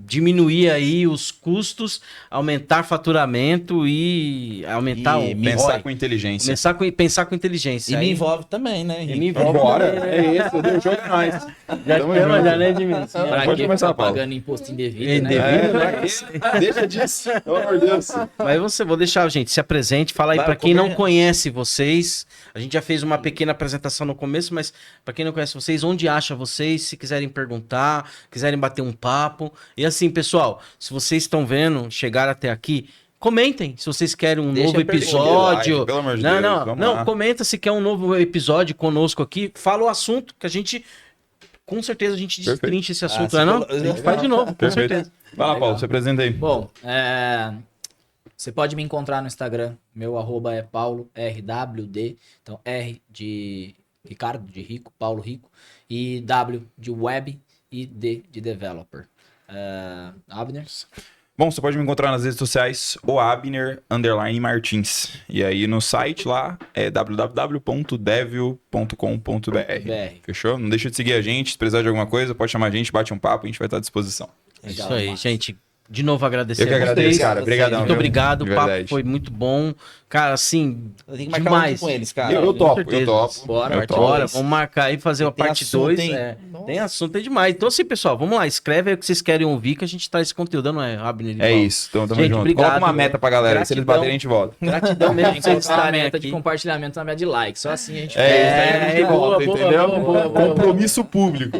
diminuir aí os custos, aumentar faturamento e aumentar E o Pensar ROI. com inteligência. Pensar com inteligência. E aí, me envolve também, né, e Henrique? me envolve Bora, também, né? é isso, deu jogo nós. Já Tamo chama, junto. já, né, Edmilson? Pra Pode que começar, ficar Paulo. pagando imposto indevido, Indevido. né? Pra quê? Deixa disso, pelo amor de Deus. Mas vou deixar, gente, se apresente, fala aí Vai, pra quem não comer. conhece vocês. A gente já fez uma pequena apresentação no começo, mas pra quem não conhece vocês, onde acha vocês? Se quiserem perguntar, quiserem bater um papo. E assim, pessoal, se vocês estão vendo, chegaram até aqui, comentem se vocês querem um Deixa novo a pergunta. episódio. Pelo amor de Não, Deus, não, vamos não, lá. comenta se quer um novo episódio conosco aqui. Fala o assunto que a gente, com certeza, a gente Perfeito. destrincha esse assunto, se né, não? colo- A gente faz de novo, com Perfeito. certeza. Vai lá, Paulo, se apresenta aí. Bom, você pode me encontrar no Instagram. Meu arroba é PauloRWD. Então, R de Ricardo, de Rico, Paulo Rico. E W de Web e D de Developer. Abner? Bom, você pode me encontrar nas redes sociais, o Abner_Martins. E aí no site lá é www.devil.com.br. Fechou? Não deixa de seguir a gente. Se precisar de alguma coisa, pode chamar a gente, bate um papo, a gente vai estar à disposição. É Legal, isso aí, massa. gente. De novo agradecer Eu que a agradeço, vocês. cara. Obrigadão. Muito viu? obrigado, De o papo verdade. foi muito bom. Cara, assim, Eu tenho que marcar demais. outro com eles, cara. Eu Com topo, certeza. eu topo. Bora, eu parte topo. bora, dois. vamos marcar aí, fazer uma Tem parte assunto, 2. hein? Tem assunto, é demais. Então assim, pessoal, vamos lá, escreve aí o que vocês querem ouvir, que a gente traz esse conteúdo, não é, Abner? É isso, então tamo Gente, junto. obrigado. Coloca uma meta pra galera, se eles Gratidão. baterem a gente volta. Gratidão mesmo Tem por que vocês colocar a estarem meta aqui. de compartilhamento na minha de like. Só assim a gente boa, boa, entendeu? boa, boa. Compromisso público.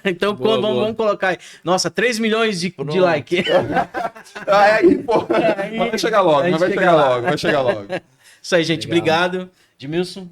Então Boa, vamos, boa. vamos colocar aí. Nossa, 3 milhões de Pronto. like. Mas vai chegar logo, a gente mas vai chega chegar lá. logo, vai chegar logo. Isso aí, gente. Legal. Obrigado. Edmilson.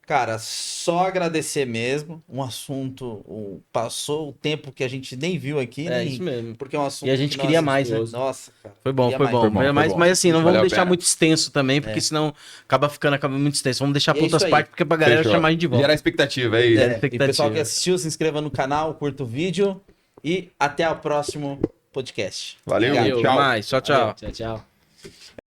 Cara, só agradecer mesmo. Um assunto, passou o tempo que a gente nem viu aqui, É né? isso mesmo. Porque é um assunto E a gente que queria nós- mais, né? Nossa, cara. Foi bom, Queria foi mais. bom. Foi bom, foi Mas, bom. mas assim, não Valeu vamos a deixar pena. muito extenso também, porque senão acaba muito extenso. Vamos deixar E para é outras isso aí. partes, porque pra galera Fechou. chamar a gente de volta. Gerar expectativa, é isso. É. E o expectativa. pessoal que assistiu, se inscreva no canal, curta o vídeo e até o próximo podcast. Valeu, Obrigado. tchau. Até mais. Tchau, tchau. Tchau, tchau.